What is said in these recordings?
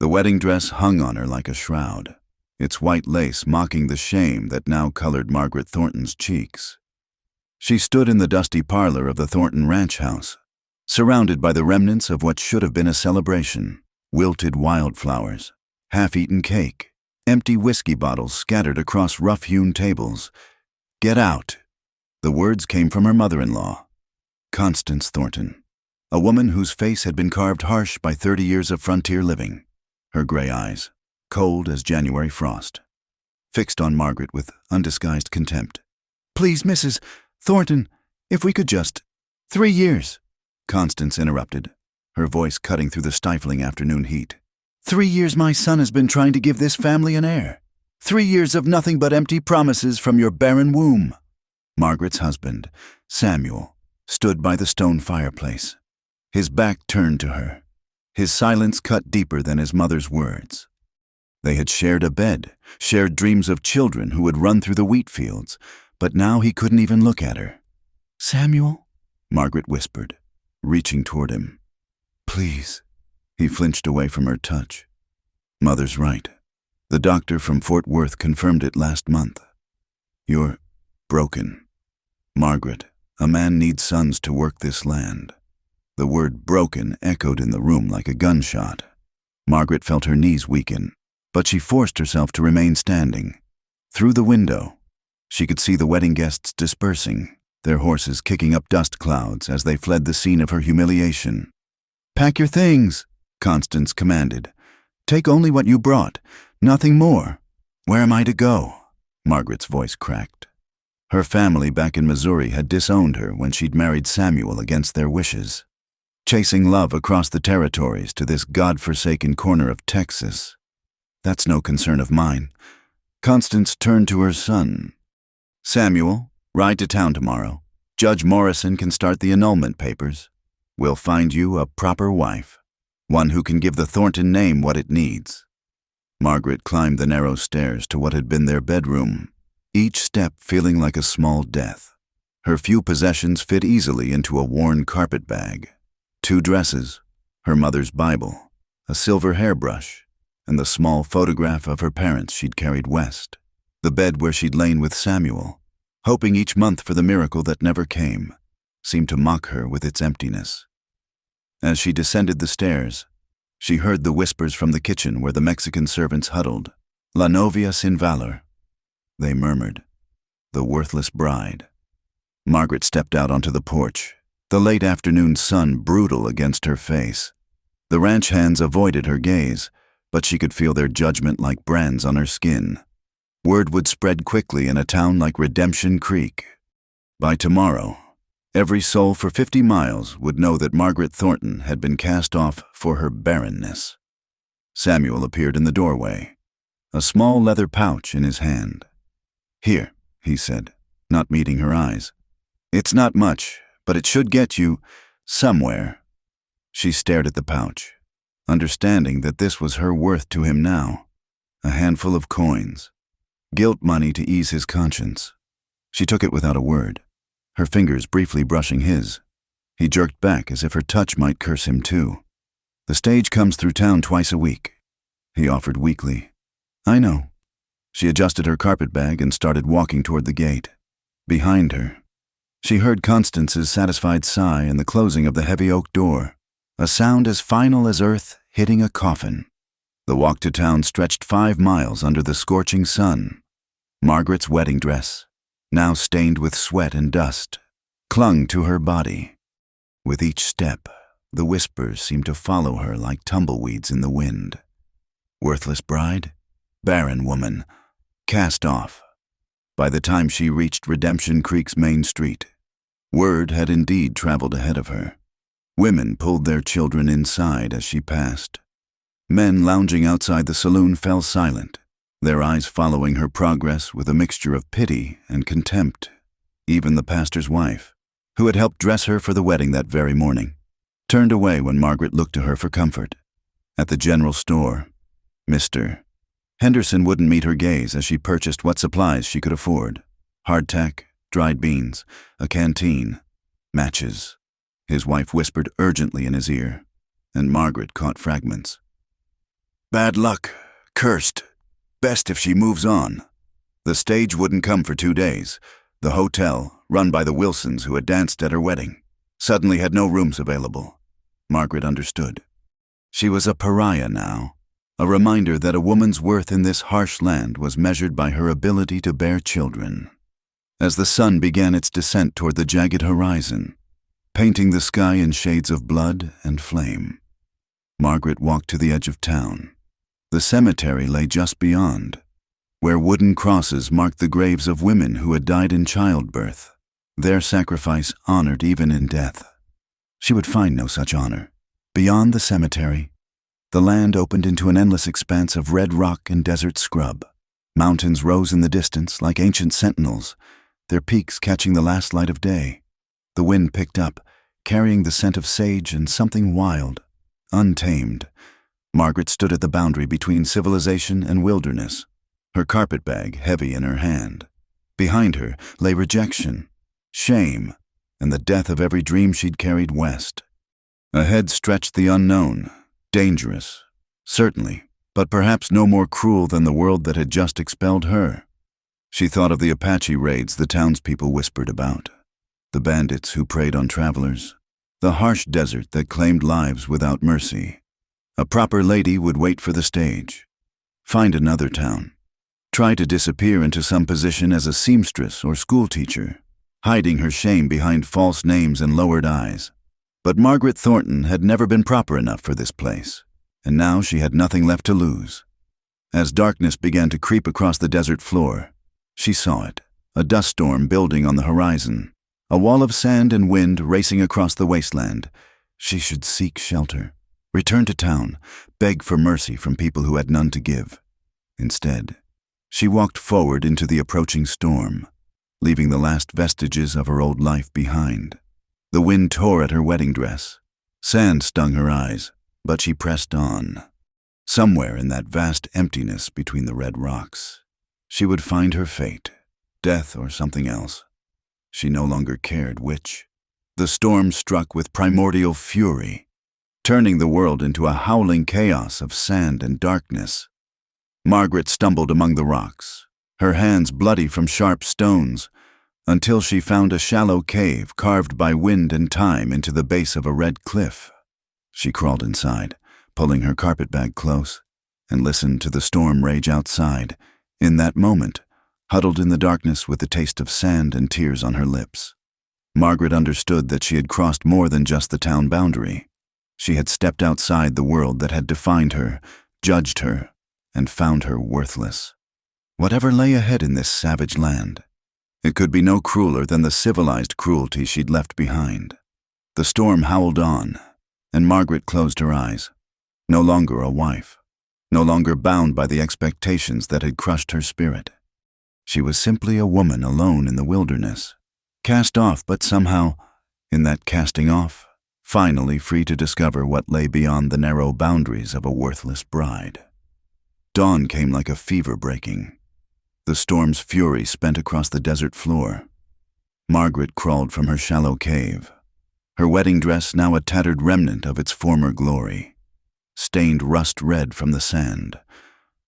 The wedding dress hung on her like a shroud, its white lace mocking the shame that now colored Margaret Thornton's cheeks. She stood in the dusty parlor of the Thornton ranch house, surrounded by the remnants of what should have been a celebration: wilted wildflowers, half-eaten cake, empty whiskey bottles scattered across rough-hewn tables. "Get out!" The words came from her mother-in-law, Constance Thornton, a woman whose face had been carved harsh by 30 years of frontier living, her gray eyes, cold as January frost, fixed on Margaret with undisguised contempt. "Please, Mrs. Thornton, if we could just— 3 years," Constance interrupted, her voice cutting through the stifling afternoon heat. 3 years my son has been trying to give this family an heir. 3 years of nothing but empty promises from your barren womb." Margaret's husband, Samuel, stood by the stone fireplace, his back turned to her, his silence cut deeper than his mother's words. They had shared a bed, shared dreams of children who would run through the wheat fields, but now he couldn't even look at her. "Samuel?" Margaret whispered, reaching toward him. "Please." He flinched away from her touch. "Mother's right. The doctor from Fort Worth confirmed it last month. You're broken. Margaret, a man needs sons to work this land." The word broken echoed in the room like a gunshot. Margaret felt her knees weaken, but she forced herself to remain standing. Through the window, she could see the wedding guests dispersing, their horses kicking up dust clouds as they fled the scene of her humiliation. "Pack your things," Constance commanded. "Take only what you brought, nothing more." "Where am I to go?" Margaret's voice cracked. Her family back in Missouri had disowned her when she'd married Samuel against their wishes, chasing love across the territories to this God-forsaken corner of Texas. "That's no concern of mine." Constance turned to her son. "Samuel, ride to town tomorrow. Judge Morrison can start the annulment papers. We'll find you a proper wife, one who can give the Thornton name what it needs." Margaret climbed the narrow stairs to what had been their bedroom, each step feeling like a small death. Her few possessions fit easily into a worn carpet bag: 2 dresses, her mother's Bible, a silver hairbrush, and the small photograph of her parents she'd carried west, the bed where she'd lain with Samuel, hoping each month for the miracle that never came, seemed to mock her with its emptiness. As she descended the stairs, she heard the whispers from the kitchen where the Mexican servants huddled. "La novia sin valor," they murmured. "The worthless bride." Margaret stepped out onto the porch, the late afternoon sun brutal against her face. The ranch hands avoided her gaze, but she could feel their judgment like brands on her skin. Word would spread quickly in a town like Redemption Creek. By tomorrow, every soul for 50 miles would know that Margaret Thornton had been cast off for her barrenness. Samuel appeared in the doorway, a small leather pouch in his hand. "Here," he said, not meeting her eyes. "It's not much, but it should get you somewhere." She stared at the pouch, understanding that this was her worth to him now: a handful of coins, guilt money to ease his conscience. She took it without a word, her fingers briefly brushing his. He jerked back as if her touch might curse him too. "The stage comes through town twice a week," he offered weakly. "I know." She adjusted her carpet bag and started walking toward the gate. Behind her, she heard Constance's satisfied sigh and the closing of the heavy oak door, a sound as final as earth hitting a coffin. The walk to town stretched 5 miles under the scorching sun. Margaret's wedding dress, now stained with sweat and dust, clung to her body. With each step, the whispers seemed to follow her like tumbleweeds in the wind. Worthless bride, barren woman, cast off. By the time she reached Redemption Creek's main street, word had indeed traveled ahead of her. Women pulled their children inside as she passed. Men lounging outside the saloon fell silent, their eyes following her progress with a mixture of pity and contempt. Even the pastor's wife, who had helped dress her for the wedding that very morning, turned away when Margaret looked to her for comfort. At the general store, Mr. Henderson wouldn't meet her gaze as she purchased what supplies she could afford: hardtack, dried beans, a canteen, matches. His wife whispered urgently in his ear, and Margaret caught fragments. Bad luck. Cursed. Best if she moves on. The stage wouldn't come for 2 days. The hotel, run by the Wilsons who had danced at her wedding, suddenly had no rooms available. Margaret understood. She was a pariah now, a reminder that a woman's worth in this harsh land was measured by her ability to bear children. As the sun began its descent toward the jagged horizon, painting the sky in shades of blood and flame, Margaret walked to the edge of town. The cemetery lay just beyond, where wooden crosses marked the graves of women who had died in childbirth, their sacrifice honored even in death. She would find no such honor. Beyond the cemetery, the land opened into an endless expanse of red rock and desert scrub. Mountains rose in the distance like ancient sentinels, their peaks catching the last light of day. The wind picked up, carrying the scent of sage and something wild, untamed. Margaret stood at the boundary between civilization and wilderness, her carpetbag heavy in her hand. Behind her lay rejection, shame, and the death of every dream she'd carried west. Ahead stretched the unknown, dangerous, certainly, but perhaps no more cruel than the world that had just expelled her. She thought of the Apache raids the townspeople whispered about, the bandits who preyed on travelers, the harsh desert that claimed lives without mercy. A proper lady would wait for the stage, find another town, try to disappear into some position as a seamstress or schoolteacher, hiding her shame behind false names and lowered eyes. But Margaret Thornton had never been proper enough for this place, and now she had nothing left to lose. As darkness began to creep across the desert floor, she saw it, a dust storm building on the horizon, a wall of sand and wind racing across the wasteland. She should seek shelter, return to town, beg for mercy from people who had none to give. Instead, she walked forward into the approaching storm, leaving the last vestiges of her old life behind. The wind tore at her wedding dress. Sand stung her eyes, but she pressed on. Somewhere in that vast emptiness between the red rocks, she would find her fate, death or something else. She no longer cared which. The storm struck with primordial fury, turning the world into a howling chaos of sand and darkness. Margaret stumbled among the rocks, her hands bloody from sharp stones, until she found a shallow cave carved by wind and time into the base of a red cliff. She crawled inside, pulling her carpetbag close, and listened to the storm rage outside. In that moment, huddled in the darkness with the taste of sand and tears on her lips, Margaret understood that she had crossed more than just the town boundary. She had stepped outside the world that had defined her, judged her, and found her worthless. Whatever lay ahead in this savage land, it could be no crueler than the civilized cruelty she'd left behind. The storm howled on, and Margaret closed her eyes. No longer a wife, no longer bound by the expectations that had crushed her spirit. She was simply a woman alone in the wilderness, cast off, but somehow, in that casting off, finally free to discover what lay beyond the narrow boundaries of a worthless bride. Dawn came like a fever breaking. The storm's fury spent across the desert floor. Margaret crawled from her shallow cave, her wedding dress now a tattered remnant of its former glory, stained rust red from the sand.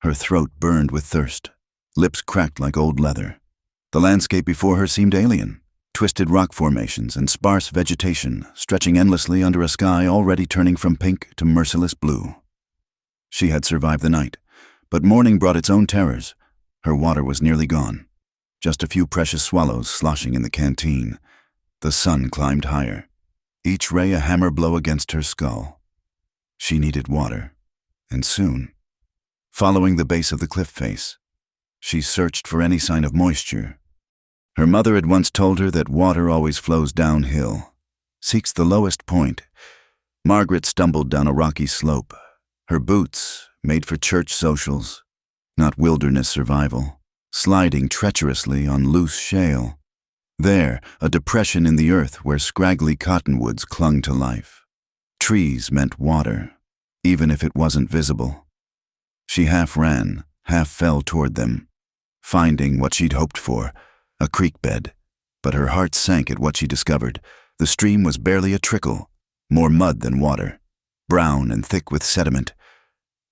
Her throat burned with thirst, lips cracked like old leather. The landscape before her seemed alien, twisted rock formations and sparse vegetation stretching endlessly under a sky already turning from pink to merciless blue. She had survived the night, but morning brought its own terrors. Her water was nearly gone, just a few precious swallows sloshing in the canteen. The sun climbed higher, each ray a hammer blow against her skull. She needed water, and soon. Following the base of the cliff face, she searched for any sign of moisture. Her mother had once told her that water always flows downhill, seeks the lowest point. Margaret stumbled down a rocky slope, her boots made for church socials, not wilderness survival, sliding treacherously on loose shale. There, a depression in the earth where scraggly cottonwoods clung to life. Trees meant water, even if it wasn't visible. She half ran, half fell toward them, finding what she'd hoped for, a creek bed. But her heart sank at what she discovered. The stream was barely a trickle, more mud than water, brown and thick with sediment.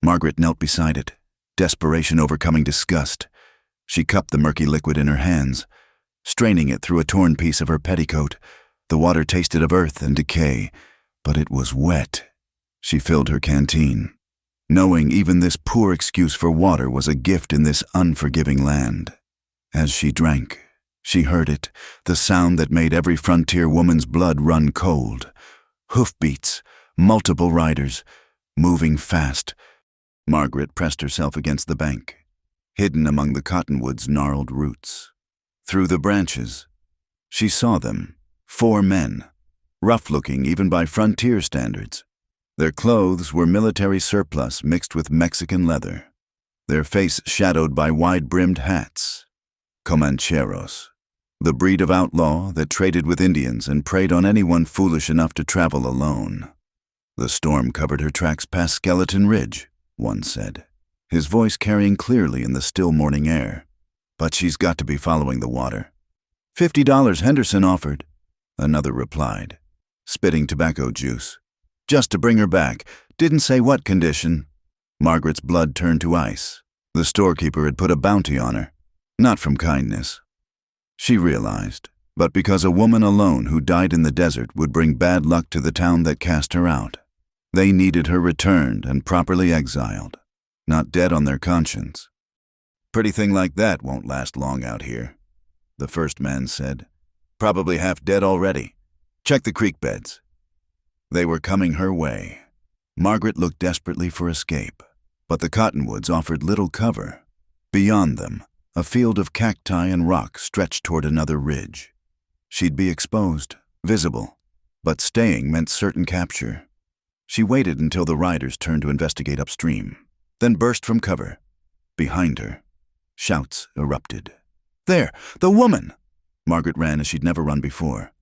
Margaret knelt beside it, desperation overcoming disgust. She cupped the murky liquid in her hands, straining it through a torn piece of her petticoat. The water tasted of earth and decay, but it was wet. She filled her canteen, knowing even this poor excuse for water was a gift in this unforgiving land. As she drank, she heard it, the sound that made every frontier woman's blood run cold. Hoofbeats, multiple riders, moving fast. Margaret pressed herself against the bank, hidden among the cottonwood's gnarled roots. Through the branches, she saw them, 4 men, rough-looking even by frontier standards. Their clothes were military surplus mixed with Mexican leather, their face shadowed by wide-brimmed hats. Comancheros, the breed of outlaw that traded with Indians and preyed on anyone foolish enough to travel alone. The storm covered her tracks past Skeleton Ridge, one said, his voice carrying clearly in the still morning air. But she's got to be following the water. $50 Henderson offered, another replied, spitting tobacco juice. Just to bring her back, didn't say what condition. Margaret's blood turned to ice. The storekeeper had put a bounty on her, not from kindness, she realized, but because a woman alone who died in the desert would bring bad luck to the town that cast her out. They needed her returned and properly exiled, not dead on their conscience. Pretty thing like that won't last long out here, the first man said. Probably half dead already. Check the creek beds. They were coming her way. Margaret looked desperately for escape, but the cottonwoods offered little cover. Beyond them, a field of cacti and rock stretched toward another ridge. She'd be exposed, visible, but staying meant certain capture. She waited until the riders turned to investigate upstream, then burst from cover. Behind her, shouts erupted. There, the woman! Margaret ran as she'd never run before,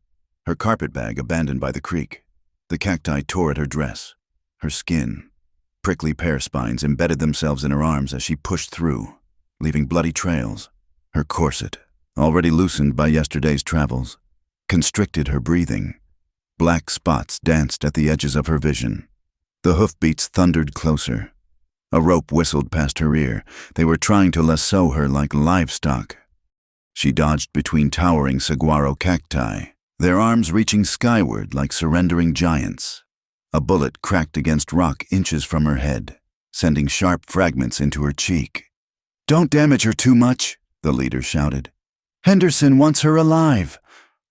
her carpetbag abandoned by the creek. The cacti tore at her dress, her skin. Prickly pear spines embedded themselves in her arms as she pushed through, leaving bloody trails. Her corset, already loosened by yesterday's travels, constricted her breathing. Black spots danced at the edges of her vision. The hoofbeats thundered closer. A rope whistled past her ear. They were trying to lasso her like livestock. She dodged between towering saguaro cacti, their arms reaching skyward like surrendering giants. A bullet cracked against rock inches from her head, sending sharp fragments into her cheek. "Don't damage her too much," the leader shouted. "Henderson wants her alive."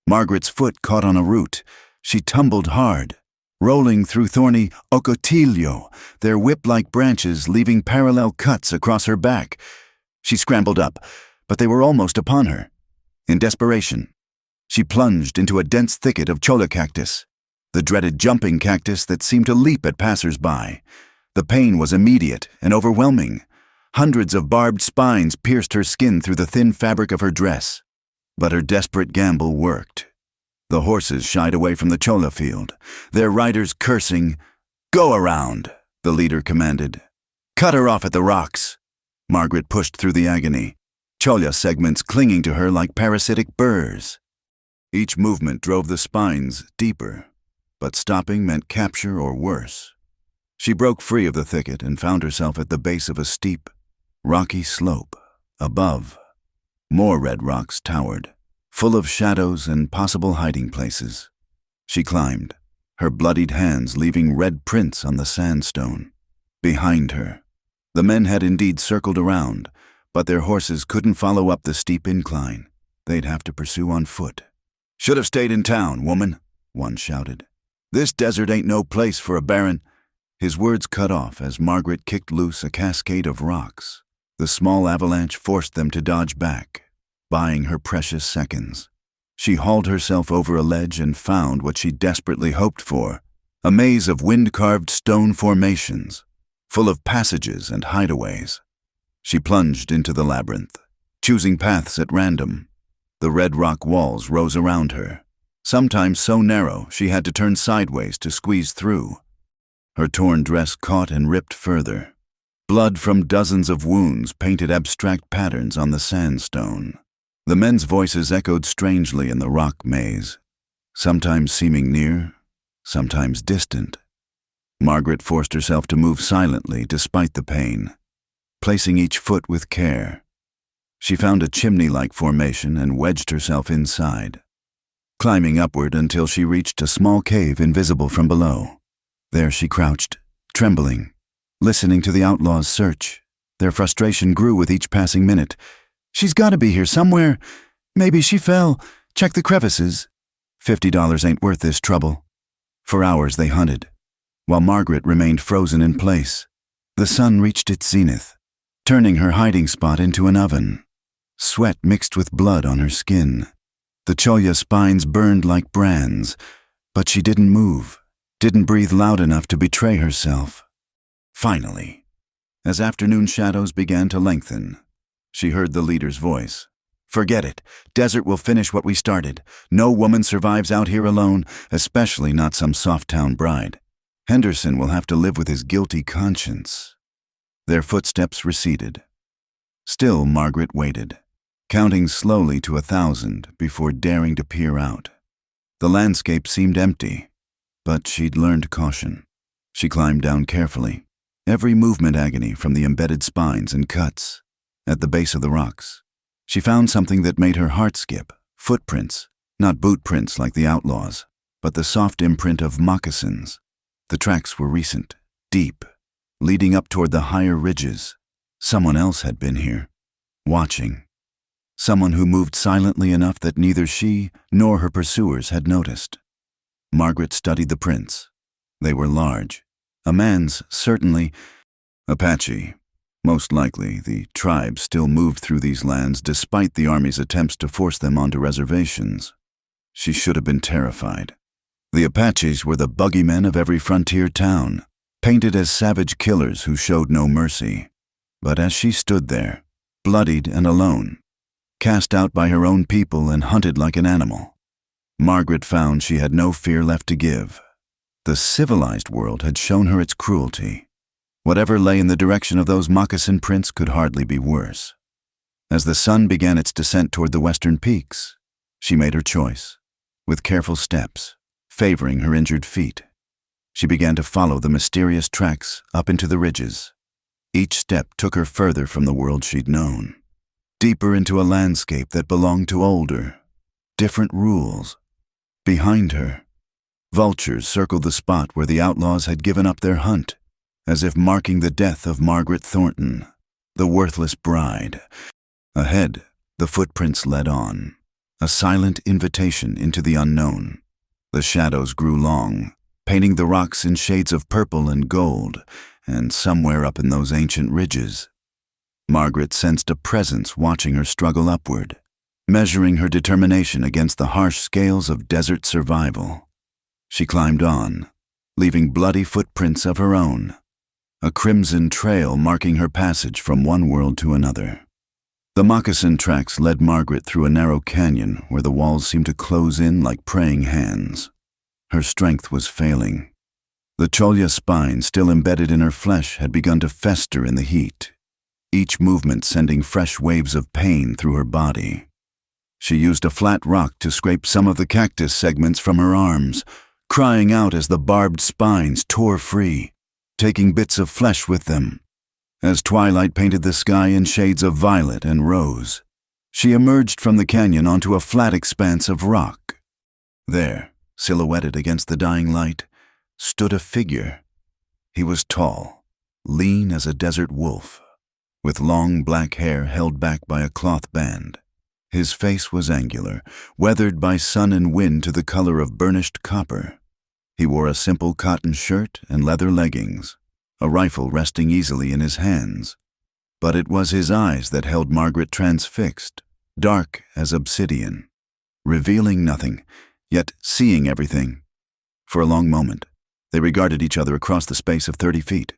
Margaret's foot caught on a root. She tumbled hard, rolling through thorny ocotillo, their whip-like branches leaving parallel cuts across her back. She scrambled up, but they were almost upon her. In desperation, she plunged into a dense thicket of cholla cactus, the dreaded jumping cactus that seemed to leap at passers-by. The pain was immediate and overwhelming. Hundreds of barbed spines pierced her skin through the thin fabric of her dress. But her desperate gamble worked. The horses shied away from the cholla field, their riders cursing. "Go around," the leader commanded. "Cut her off at the rocks." Margaret pushed through the agony, cholla segments clinging to her like parasitic burrs. Each movement drove the spines deeper, but stopping meant capture or worse. She broke free of the thicket and found herself at the base of a steep, rocky slope. Above, more red rocks towered, full of shadows and possible hiding places. She climbed, her bloodied hands leaving red prints on the sandstone. Behind her, the men had indeed circled around, but their horses couldn't follow up the steep incline. They'd have to pursue on foot. "Should have stayed in town, woman," one shouted. "This desert ain't no place for a baron." His words cut off as Margaret kicked loose a cascade of rocks. The small avalanche forced them to dodge back, buying her precious seconds. She hauled herself over a ledge and found what she desperately hoped for, a maze of wind-carved stone formations, full of passages and hideaways. She plunged into the labyrinth, choosing paths at random. The red rock walls rose around her, sometimes so narrow she had to turn sideways to squeeze through. Her torn dress caught and ripped further. Blood from dozens of wounds painted abstract patterns on the sandstone. The men's voices echoed strangely in the rock maze, sometimes seeming near, sometimes distant. Margaret forced herself to move silently despite the pain, placing each foot with care. She found a chimney-like formation and wedged herself inside, climbing upward until she reached a small cave invisible from below. There she crouched, trembling, listening to the outlaws' search. Their frustration grew with each passing minute. "She's got to be here somewhere. Maybe she fell. Check the crevices. $50 ain't worth this trouble." For hours they hunted, while Margaret remained frozen in place. The sun reached its zenith, turning her hiding spot into an oven. Sweat mixed with blood on her skin. The Cholya spines burned like brands, but she didn't move, didn't breathe loud enough to betray herself. Finally, as afternoon shadows began to lengthen, she heard the leader's voice. "Forget it. Desert will finish what we started. No woman survives out here alone, especially not some soft-town bride. Henderson will have to live with his guilty conscience." Their footsteps receded. Still, Margaret waited, counting slowly to 1,000 before daring to peer out. The landscape seemed empty, but she'd learned caution. She climbed down carefully, every movement agony from the embedded spines and cuts. At the base of the rocks, she found something that made her heart skip. Footprints, not boot prints like the outlaws, but the soft imprint of moccasins. The tracks were recent, deep, leading up toward the higher ridges. Someone else had been here, watching. Someone who moved silently enough that neither she nor her pursuers had noticed. Margaret studied the prints. They were large. A man's, certainly. Apache. Most likely, the tribe still moved through these lands despite the army's attempts to force them onto reservations. She should have been terrified. The Apaches were the buggymen of every frontier town, painted as savage killers who showed no mercy. But as she stood there, bloodied and alone, cast out by her own people and hunted like an animal, Margaret found she had no fear left to give. The civilized world had shown her its cruelty. Whatever lay in the direction of those moccasin prints could hardly be worse. As the sun began its descent toward the western peaks, she made her choice, with careful steps, favoring her injured feet. She began to follow the mysterious tracks up into the ridges. Each step took her further from the world she'd known, deeper into a landscape that belonged to older, different rules. Behind her, vultures circled the spot where the outlaws had given up their hunt, as if marking the death of Margaret Thornton, the worthless bride. Ahead, the footprints led on, a silent invitation into the unknown. The shadows grew long, painting the rocks in shades of purple and gold, and somewhere up in those ancient ridges, Margaret sensed a presence watching her struggle upward, measuring her determination against the harsh scales of desert survival. She climbed on, leaving bloody footprints of her own, a crimson trail marking her passage from one world to another. The moccasin tracks led Margaret through a narrow canyon where the walls seemed to close in like praying hands. Her strength was failing. The Cholya spine still embedded in her flesh had begun to fester in the heat, each movement sending fresh waves of pain through her body. She used a flat rock to scrape some of the cactus segments from her arms, crying out as the barbed spines tore free, taking bits of flesh with them. As twilight painted the sky in shades of violet and rose, she emerged from the canyon onto a flat expanse of rock. There, silhouetted against the dying light, stood a figure. He was tall, lean as a desert wolf, with long black hair held back by a cloth band. His face was angular, weathered by sun and wind to the color of burnished copper. He wore a simple cotton shirt and leather leggings, a rifle resting easily in his hands. But it was his eyes that held Margaret transfixed, dark as obsidian, revealing nothing, yet seeing everything. For a long moment, they regarded each other across the space of 30 feet.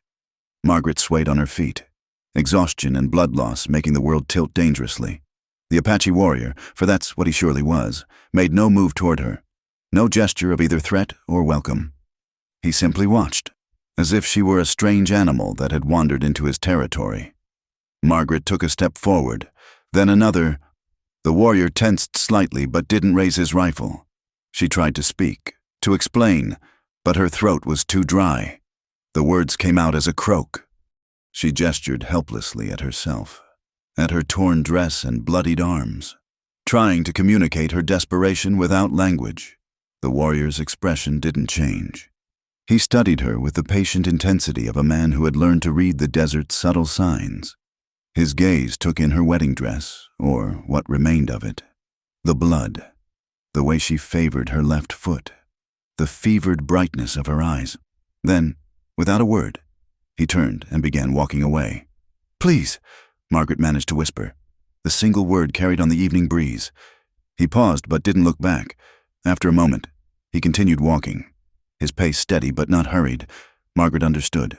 Margaret swayed on her feet, exhaustion and blood loss making the world tilt dangerously. The Apache warrior, for that's what he surely was, made no move toward her, no gesture of either threat or welcome. He simply watched, as if she were a strange animal that had wandered into his territory. Margaret took a step forward, then another. The warrior tensed slightly but didn't raise his rifle. She tried to speak, to explain, but her throat was too dry. The words came out as a croak. She gestured helplessly at herself, at her torn dress and bloodied arms, trying to communicate her desperation without language. The warrior's expression didn't change. He studied her with the patient intensity of a man who had learned to read the desert's subtle signs. His gaze took in her wedding dress, or what remained of it. The blood, the way she favored her left foot, the fevered brightness of her eyes. Then, without a word, he turned and began walking away. "Please," Margaret managed to whisper. The single word carried on the evening breeze. He paused but didn't look back. After a moment, he continued walking, his pace steady but not hurried. Margaret understood.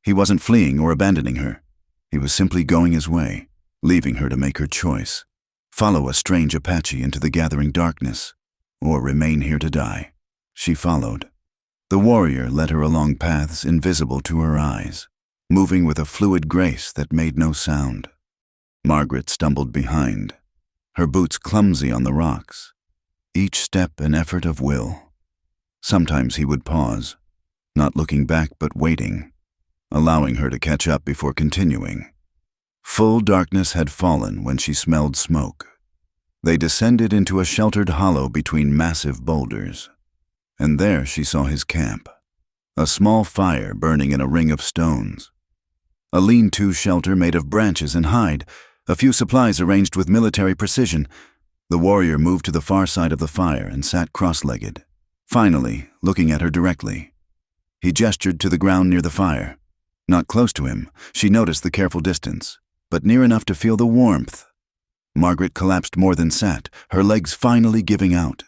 He wasn't fleeing or abandoning her. He was simply going his way, leaving her to make her choice. Follow a strange Apache into the gathering darkness, or remain here to die. She followed. The warrior led her along paths invisible to her eyes, moving with a fluid grace that made no sound. Margaret stumbled behind, her boots clumsy on the rocks, each step an effort of will. Sometimes he would pause, not looking back but waiting, allowing her to catch up before continuing. Full darkness had fallen when she smelled smoke. They descended into a sheltered hollow between massive boulders, and there she saw his camp, a small fire burning in a ring of stones. A lean-to shelter made of branches and hide, a few supplies arranged with military precision. The warrior moved to the far side of the fire and sat cross-legged, finally looking at her directly. He gestured to the ground near the fire. Not close to him, she noticed the careful distance, but near enough to feel the warmth. Margaret collapsed more than sat, her legs finally giving out.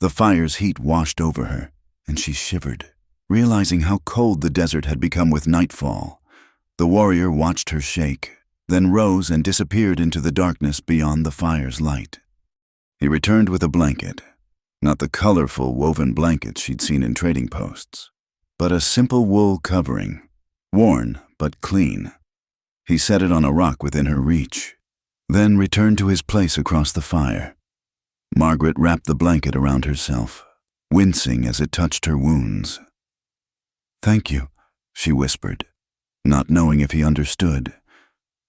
The fire's heat washed over her, and she shivered, realizing how cold the desert had become with nightfall. The warrior watched her shake, then rose and disappeared into the darkness beyond the fire's light. He returned with a blanket, not the colorful woven blankets she'd seen in trading posts, but a simple wool covering, worn but clean. He set it on a rock within her reach, then returned to his place across the fire. Margaret wrapped the blanket around herself, wincing as it touched her wounds. "Thank you," she whispered, not knowing if he understood.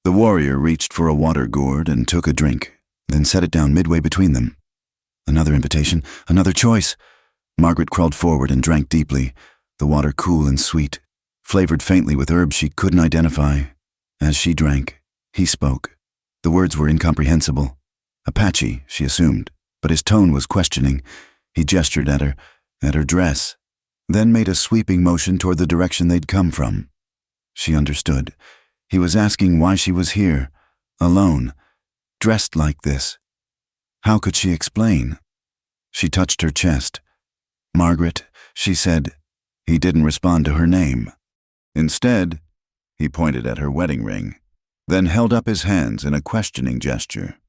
The warrior reached for a water gourd and took a drink, then set it down midway between them. Another invitation, another choice. Margaret crawled forward and drank deeply, the water cool and sweet, flavored faintly with herbs she couldn't identify. As she drank, he spoke. The words were incomprehensible. Apache, she assumed, but his tone was questioning. He gestured at her dress, then made a sweeping motion toward the direction they'd come from. She understood. He was asking why she was here, alone, dressed like this. How could she explain? She touched her chest. "Margaret," she said. He didn't respond to her name. Instead, he pointed at her wedding ring, then held up his hands in a questioning gesture.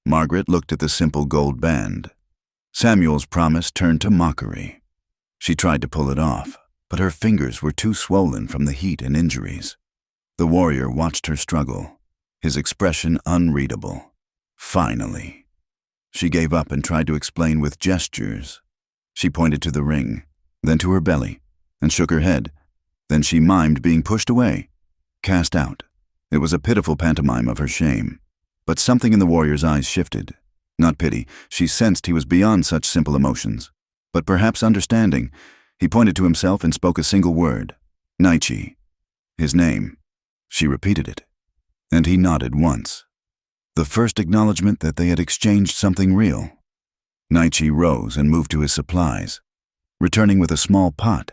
Margaret looked at the simple gold band. Samuel's promise turned to mockery. She tried to pull it off, but her fingers were too swollen from the heat and injuries. The warrior watched her struggle, his expression unreadable. Finally, she gave up and tried to explain with gestures. She pointed to the ring, then to her belly, and shook her head. Then she mimed being pushed away, cast out. It was a pitiful pantomime of her shame. But something in the warrior's eyes shifted. Not pity, she sensed he was beyond such simple emotions. But perhaps understanding, he pointed to himself and spoke a single word. Naichi. His name. She repeated it, and he nodded once. The first acknowledgement that they had exchanged something real. Naichi rose and moved to his supplies, returning with a small pot.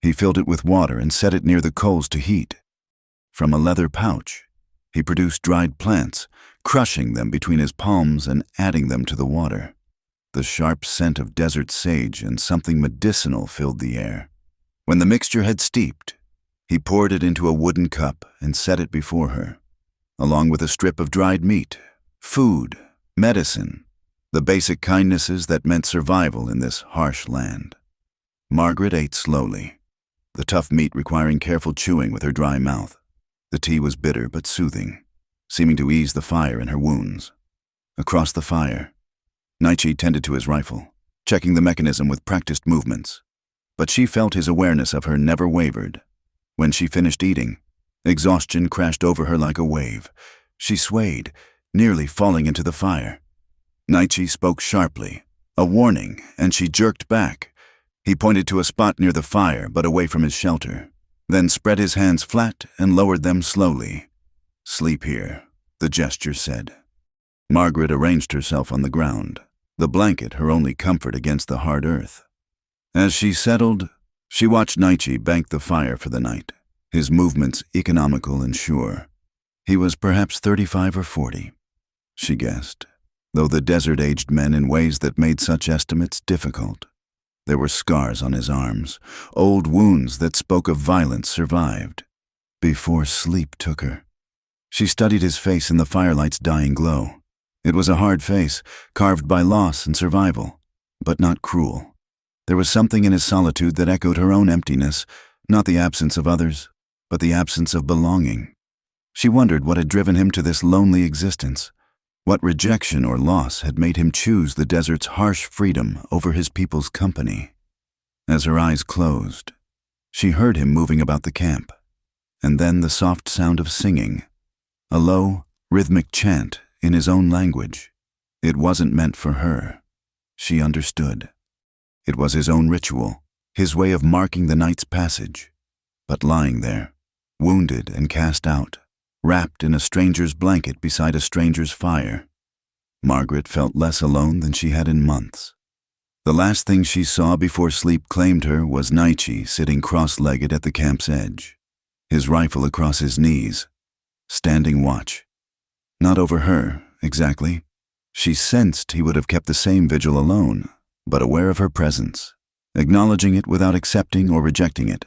He filled it with water and set it near the coals to heat. From a leather pouch, he produced dried plants, crushing them between his palms and adding them to the water. The sharp scent of desert sage and something medicinal filled the air. When the mixture had steeped, he poured it into a wooden cup and set it before her, along with a strip of dried meat, food, medicine, the basic kindnesses that meant survival in this harsh land. Margaret ate slowly, the tough meat requiring careful chewing with her dry mouth. The tea was bitter but soothing, seeming to ease the fire in her wounds. Across the fire, Naichi tended to his rifle, checking the mechanism with practiced movements. But she felt his awareness of her never wavered. When she finished eating, exhaustion crashed over her like a wave. She swayed, nearly falling into the fire. Naichi spoke sharply, a warning, and she jerked back. He pointed to a spot near the fire, but away from his shelter, then spread his hands flat and lowered them slowly. "Sleep here," the gesture said. Margaret arranged herself on the ground, the blanket her only comfort against the hard earth. As she settled, she watched Naichi bank the fire for the night, his movements economical and sure. He was perhaps 35 or 40, she guessed, though the desert aged men in ways that made such estimates difficult. There were scars on his arms, old wounds that spoke of violence survived, before sleep took her. She studied his face in the firelight's dying glow. It was a hard face, carved by loss and survival, but not cruel. There was something in his solitude that echoed her own emptiness, not the absence of others, but the absence of belonging. She wondered what had driven him to this lonely existence. What rejection or loss had made him choose the desert's harsh freedom over his people's company? As her eyes closed, she heard him moving about the camp, and then the soft sound of singing, a low, rhythmic chant in his own language. It wasn't meant for her. She understood. It was his own ritual, his way of marking the night's passage. But lying there, wounded and cast out, wrapped in a stranger's blanket beside a stranger's fire, Margaret felt less alone than she had in months. The last thing she saw before sleep claimed her was Naichi sitting cross-legged at the camp's edge, his rifle across his knees, standing watch. Not over her, exactly. She sensed he would have kept the same vigil alone, but aware of her presence, acknowledging it without accepting or rejecting it.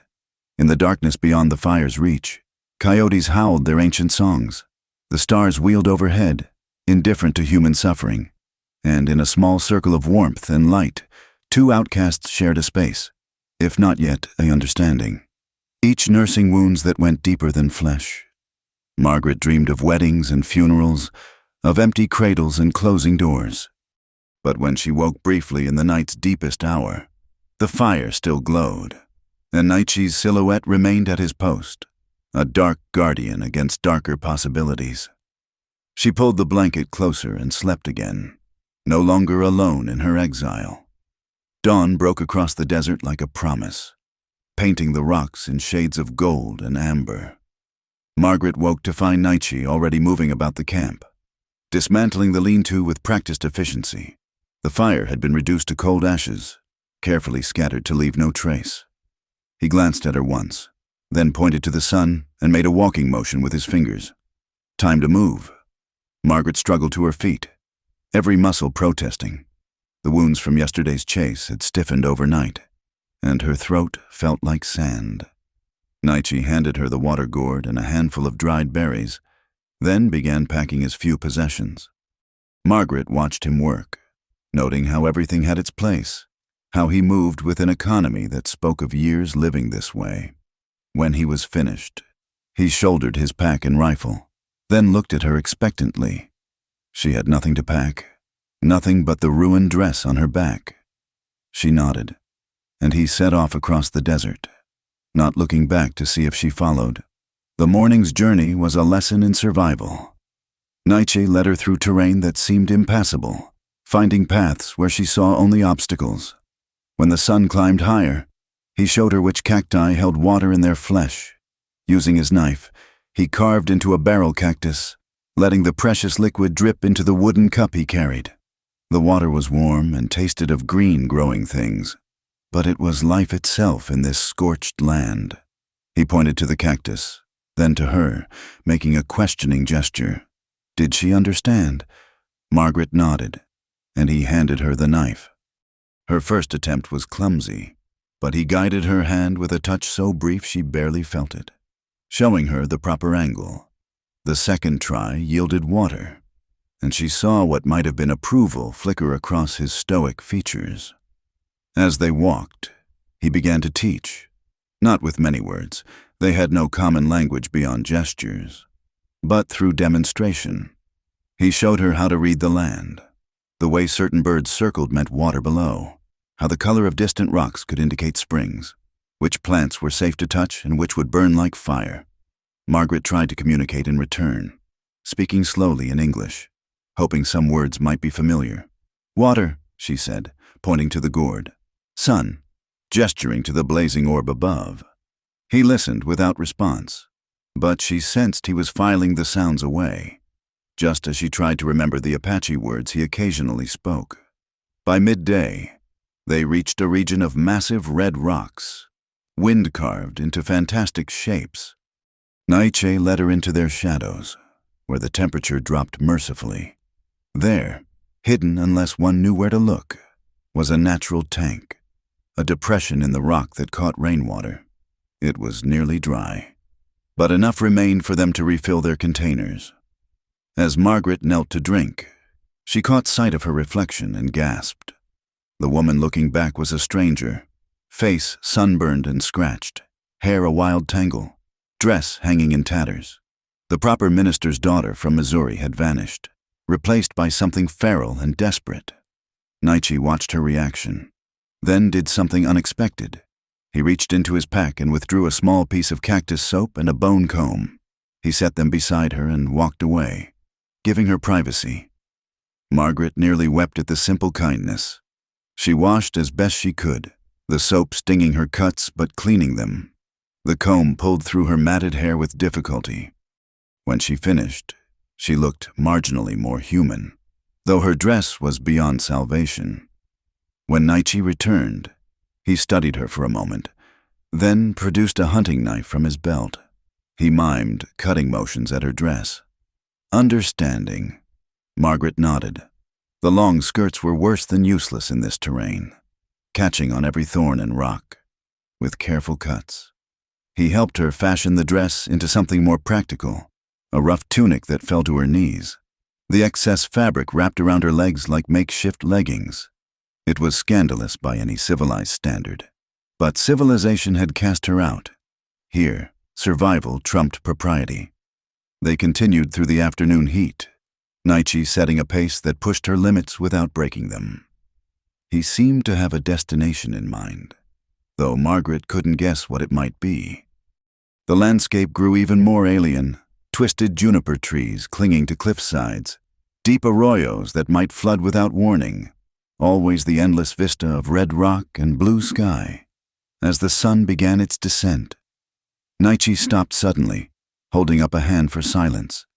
In the darkness beyond the fire's reach, coyotes howled their ancient songs. The stars wheeled overhead, indifferent to human suffering. And in a small circle of warmth and light, two outcasts shared a space, if not yet a understanding, each nursing wounds that went deeper than flesh. Margaret dreamed of weddings and funerals, of empty cradles and closing doors. But when she woke briefly in the night's deepest hour, the fire still glowed, and Naichi's silhouette remained at his post, a dark guardian against darker possibilities. She pulled the blanket closer and slept again, no longer alone in her exile. Dawn broke across the desert like a promise, painting the rocks in shades of gold and amber. Margaret woke to find Naichi already moving about the camp, dismantling the lean-to with practiced efficiency. The fire had been reduced to cold ashes, carefully scattered to leave no trace. He glanced at her once, then pointed to the sun and made a walking motion with his fingers. Time to move. Margaret struggled to her feet, every muscle protesting. The wounds from yesterday's chase had stiffened overnight, and her throat felt like sand. Naichi handed her the water gourd and a handful of dried berries, then began packing his few possessions. Margaret watched him work, noting how everything had its place, how he moved with an economy that spoke of years living this way. When he was finished, he shouldered his pack and rifle, then looked at her expectantly. She had nothing to pack, nothing but the ruined dress on her back. She nodded, and he set off across the desert, not looking back to see if she followed. The morning's journey was a lesson in survival. Naichi led her through terrain that seemed impassable, finding paths where she saw only obstacles. When the sun climbed higher, he showed her which cacti held water in their flesh. Using his knife, he carved into a barrel cactus, letting the precious liquid drip into the wooden cup he carried. The water was warm and tasted of green growing things, but it was life itself in this scorched land. He pointed to the cactus, then to her, making a questioning gesture. Did she understand? Margaret nodded, and he handed her the knife. Her first attempt was clumsy, but he guided her hand with a touch so brief she barely felt it, showing her the proper angle. The second try yielded water, and she saw what might have been approval flicker across his stoic features. As they walked, he began to teach, not with many words. They had no common language beyond gestures, but through demonstration. He showed her how to read the land. The way certain birds circled meant water below, how the color of distant rocks could indicate springs. which plants were safe to touch and which would burn like fire. Margaret tried to communicate in return, speaking slowly in English, hoping some words might be familiar. "Water," she said, pointing to the gourd. "Sun," gesturing to the blazing orb above. He listened without response, but she sensed he was filing the sounds away, just as she tried to remember the Apache words he occasionally spoke. By midday, they reached a region of massive red rocks, wind-carved into fantastic shapes. Naiche led her into their shadows, where the temperature dropped mercifully. There, hidden unless one knew where to look, was a natural tank, a depression in the rock that caught rainwater. It was nearly dry, but enough remained for them to refill their containers. As Margaret knelt to drink, she caught sight of her reflection and gasped. The woman looking back was a stranger, face sunburned and scratched, hair a wild tangle, dress hanging in tatters. The proper minister's daughter from Missouri had vanished, replaced by something feral and desperate. Naiche watched her reaction, then did something unexpected. He reached into his pack and withdrew a small piece of cactus soap and a bone comb. He set them beside her and walked away, giving her privacy. Margaret nearly wept at the simple kindness. She washed as best she could, the soap stinging her cuts but cleaning them. The comb pulled through her matted hair with difficulty. When she finished, she looked marginally more human, though her dress was beyond salvation. When Naiche returned, he studied her for a moment, then produced a hunting knife from his belt. He mimed cutting motions at her dress. Understanding, Margaret nodded. The long skirts were worse than useless in this terrain, catching on every thorn and rock, with careful cuts. He helped her fashion the dress into something more practical, a rough tunic that fell to her knees. The excess fabric wrapped around her legs like makeshift leggings. It was scandalous by any civilized standard, but civilization had cast her out. Here, survival trumped propriety. They continued through the afternoon heat, Naiche setting a pace that pushed her limits without breaking them. He seemed to have a destination in mind, though Margaret couldn't guess what it might be. The landscape grew even more alien, twisted juniper trees clinging to cliff sides, deep arroyos that might flood without warning, always the endless vista of red rock and blue sky. As the sun began its descent, Naiche stopped suddenly, holding up a hand for silence.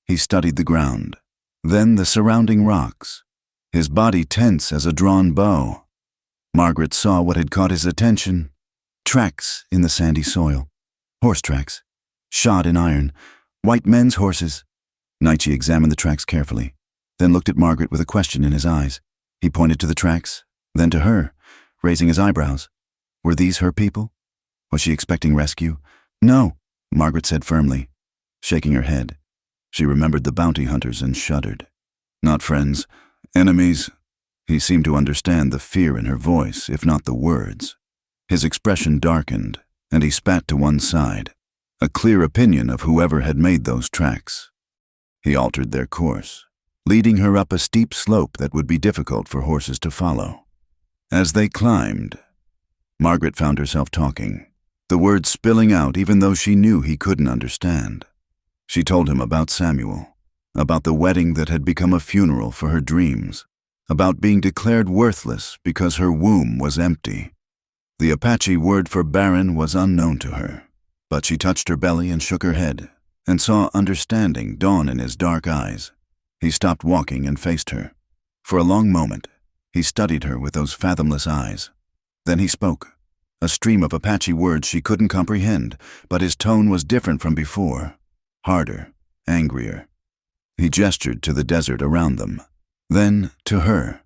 He studied the ground, then the surrounding rocks, his body tense as a drawn bow. Margaret saw what had caught his attention: tracks in the sandy soil. Horse tracks, shod in iron, white men's horses. Naiche examined the tracks carefully, then looked at Margaret with a question in his eyes. He pointed to the tracks, then to her, raising his eyebrows. Were these her people? Was she expecting rescue? No, Margaret said firmly, shaking her head. She remembered the bounty hunters and shuddered. Not friends, enemies. He seemed to understand the fear in her voice, if not the words. His expression darkened, and he spat to one side, a clear opinion of whoever had made those tracks. He altered their course, leading her up a steep slope that would be difficult for horses to follow. As they climbed, Margaret found herself talking, the words spilling out even though she knew he couldn't understand. She told him about Samuel, about the wedding that had become a funeral for her dreams, about being declared worthless because her womb was empty. The Apache word for barren was unknown to her, but she touched her belly and shook her head, and saw understanding dawn in his dark eyes. He stopped walking and faced her. For a long moment, he studied her with those fathomless eyes. Then he spoke, a stream of Apache words she couldn't comprehend, but his tone was different from before, harder, angrier. He gestured to the desert around them, then to her,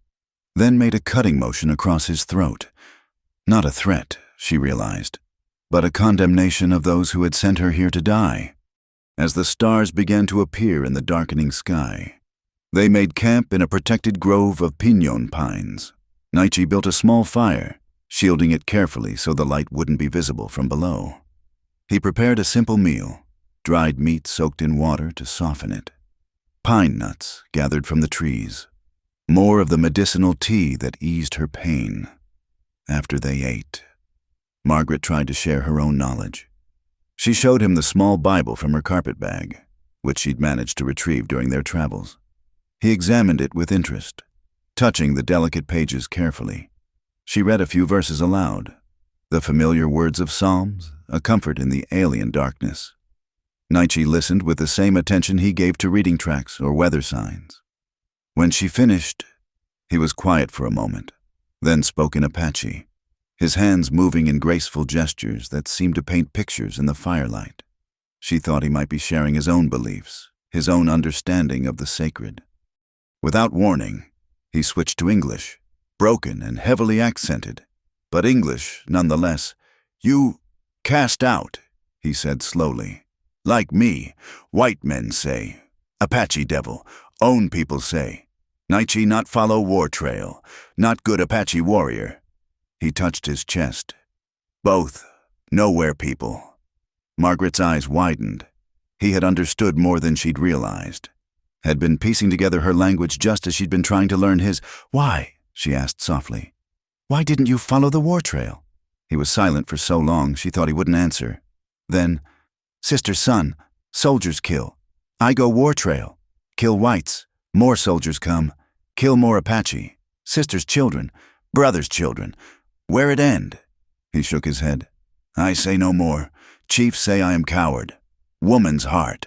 then made a cutting motion across his throat. Not a threat, she realized, but a condemnation of those who had sent her here to die. As the stars began to appear in the darkening sky, they made camp in a protected grove of pinon pines. Naiche built a small fire, shielding it carefully so the light wouldn't be visible from below. He prepared a simple meal, dried meat soaked in water to soften it, pine nuts gathered from the trees, more of the medicinal tea that eased her pain. After they ate, Margaret tried to share her own knowledge. She showed him the small Bible from her carpet bag, which she'd managed to retrieve during their travels. He examined it with interest, touching the delicate pages carefully. She read a few verses aloud, the familiar words of Psalms, a comfort in the alien darkness. Nietzsche listened with the same attention he gave to reading tracks or weather signs. When she finished, he was quiet for a moment, then spoke in Apache, his hands moving in graceful gestures that seemed to paint pictures in the firelight. She thought he might be sharing his own beliefs, his own understanding of the sacred. Without warning, he switched to English, broken and heavily accented, but English nonetheless. "You cast out," he said slowly. "Like me, white men say. Apache devil, own people say. Nietzsche not follow war trail, not good Apache warrior." He touched his chest. "Both, nowhere people." Margaret's eyes widened. He had understood more than she'd realized, had been piecing together her language just as she'd been trying to learn his. "Why?" she asked softly. "Why didn't you follow the war trail?" He was silent for so long she thought he wouldn't answer. Then, "Sister's son, soldiers kill. I go war trail. Kill whites, more soldiers come. Kill more Apache. Sister's children, brother's children. Where it end?" He shook his head. "I say no more. Chiefs say I am coward. Woman's heart."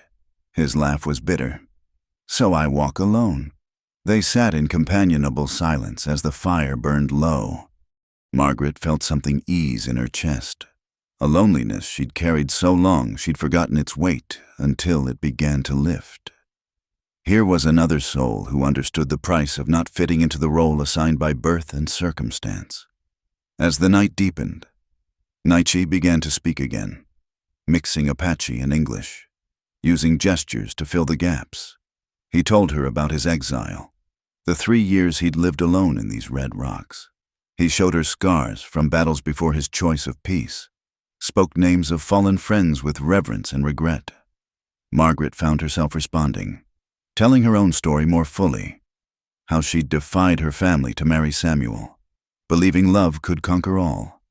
His laugh was bitter. "So I walk alone." They sat in companionable silence as the fire burned low. Margaret felt something ease in her chest, a loneliness she'd carried so long she'd forgotten its weight until it began to lift. Here was another soul who understood the price of not fitting into the role assigned by birth and circumstance. As the night deepened, Nietzsche began to speak again, mixing Apache and English, using gestures to fill the gaps. He told her about his exile, the 3 years he'd lived alone in these red rocks. He showed her scars from battles before his choice of peace, spoke names of fallen friends with reverence and regret. Margaret found herself responding, telling her own story more fully, how she'd defied her family to marry Samuel, believing love could conquer all,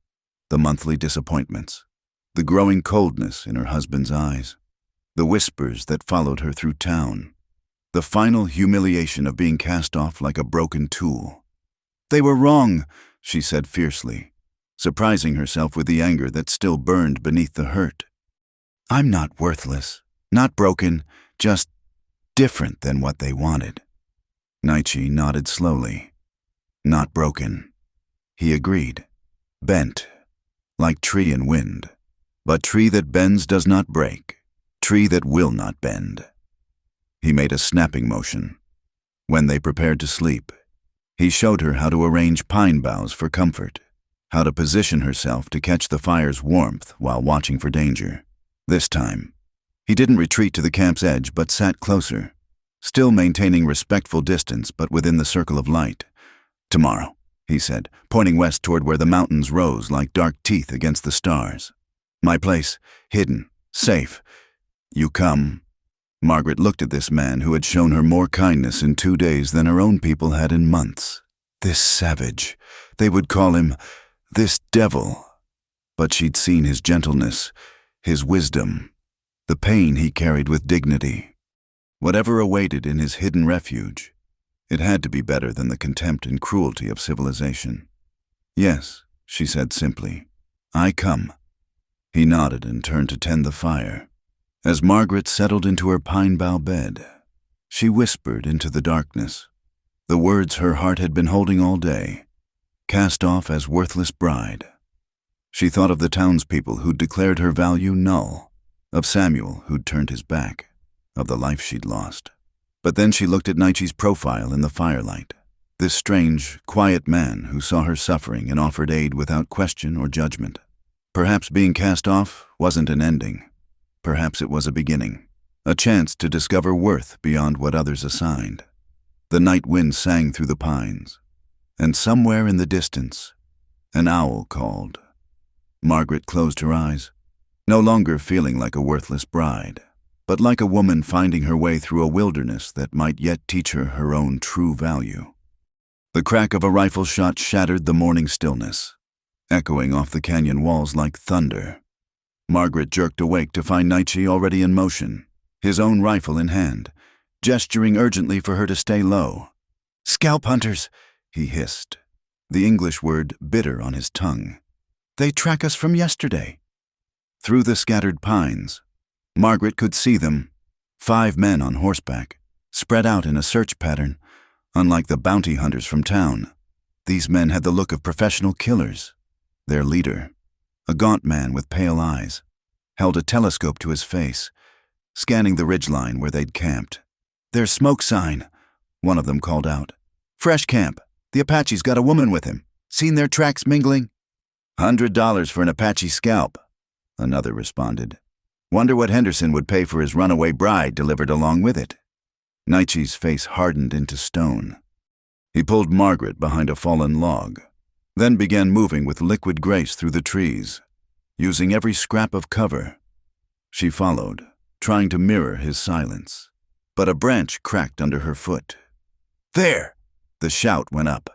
the monthly disappointments, the growing coldness in her husband's eyes, the whispers that followed her through town, the final humiliation of being cast off like a broken tool. "They were wrong," she said fiercely, surprising herself with the anger that still burned beneath the hurt. "I'm not worthless, not broken, just different than what they wanted." Nietzsche nodded slowly. "Not broken." He agreed. "Bent, like tree in wind. But tree that bends does not break, tree that will not bend." He made a snapping motion. When they prepared to sleep, he showed her how to arrange pine boughs for comfort, how to position herself to catch the fire's warmth while watching for danger. This time, he didn't retreat to the camp's edge but sat closer, still maintaining respectful distance but within the circle of light. "Tomorrow," he said, pointing west toward where the mountains rose like dark teeth against the stars. "My place, hidden, safe. You come." Margaret looked at this man who had shown her more kindness in 2 days than her own people had in months. This savage, they would call him, this devil. But she'd seen his gentleness, his wisdom, the pain he carried with dignity. Whatever awaited in his hidden refuge, it had to be better than the contempt and cruelty of civilization. "Yes," she said simply, "I come." He nodded and turned to tend the fire. As Margaret settled into her pine bough bed, she whispered into the darkness, the words her heart had been holding all day, cast off as worthless bride. She thought of the townspeople who'd declared her value null, of Samuel who'd turned his back, of the life she'd lost. But then she looked at Nietzsche's profile in the firelight, this strange, quiet man who saw her suffering and offered aid without question or judgment. Perhaps being cast off wasn't an ending. Perhaps it was a beginning, a chance to discover worth beyond what others assigned. The night wind sang through the pines, and somewhere in the distance, an owl called. Margaret closed her eyes, no longer feeling like a worthless bride, but like a woman finding her way through a wilderness that might yet teach her her own true value. The crack of a rifle shot shattered the morning stillness, echoing off the canyon walls like thunder. Margaret jerked awake to find Naichi already in motion, his own rifle in hand, gesturing urgently for her to stay low. "Scalp hunters," he hissed, the English word bitter on his tongue. "They track us from yesterday." Through the scattered pines, Margaret could see them, 5 men on horseback, spread out in a search pattern. Unlike the bounty hunters from town, these men had the look of professional killers. Their leader, a gaunt man with pale eyes, held a telescope to his face, scanning the ridgeline where they'd camped. "There's smoke sign," one of them called out. "Fresh camp. The Apache's got a woman with him. Seen their tracks mingling?" $100 for an Apache scalp," another responded. "Wonder what Henderson would pay for his runaway bride delivered along with it." Naichi's face hardened into stone. He pulled Margaret behind a fallen log, then began moving with liquid grace through the trees, using every scrap of cover. She followed, trying to mirror his silence, but a branch cracked under her foot. "There!" the shout went up.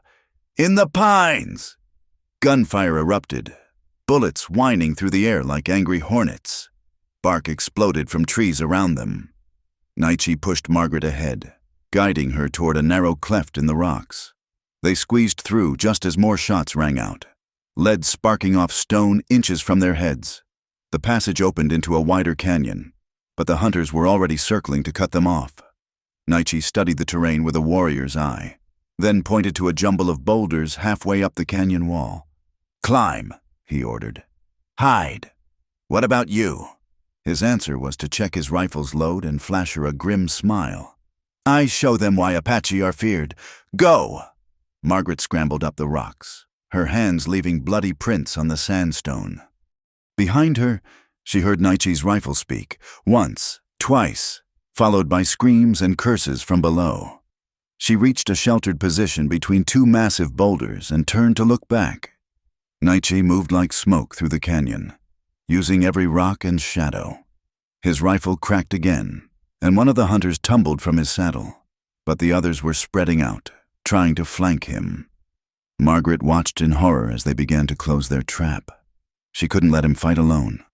"In the pines!" Gunfire erupted, bullets whining through the air like angry hornets. Bark exploded from trees around them. Naichi pushed Margaret ahead, guiding her toward a narrow cleft in the rocks. They squeezed through just as more shots rang out, lead sparking off stone inches from their heads. The passage opened into a wider canyon, but the hunters were already circling to cut them off. Naichi studied the terrain with a warrior's eye, then pointed to a jumble of boulders halfway up the canyon wall. "Climb," he ordered. "Hide. What about you?" His answer was to check his rifle's load and flash her a grim smile. "I show them why Apache are feared. Go!" Margaret scrambled up the rocks, her hands leaving bloody prints on the sandstone. Behind her, she heard Naichi's rifle speak, once, twice, followed by screams and curses from below. She reached a sheltered position between 2 massive boulders and turned to look back. Naichi moved like smoke through the canyon, using every rock and shadow. His rifle cracked again, and one of the hunters tumbled from his saddle, but the others were spreading out, trying to flank him. Margaret watched in horror as they began to close their trap. She couldn't let him fight alone,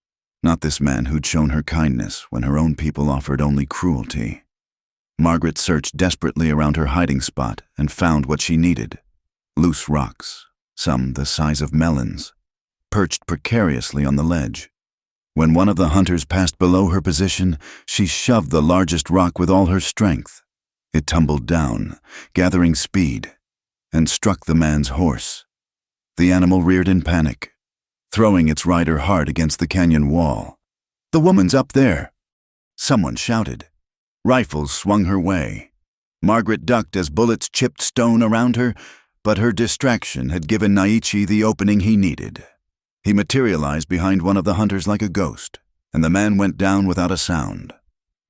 not this man who'd shown her kindness when her own people offered only cruelty. Margaret searched desperately around her hiding spot and found what she needed: loose rocks, some the size of melons, perched precariously on the ledge. When one of the hunters passed below her position, she shoved the largest rock with all her strength. It tumbled down, gathering speed, and struck the man's horse. The animal reared in panic, throwing its rider hard against the canyon wall. "The woman's up there!" Someone shouted. Rifles swung her way. Margaret ducked as bullets chipped stone around her, but her distraction had given Naichi the opening he needed. He materialized behind one of the hunters like a ghost, and the man went down without a sound.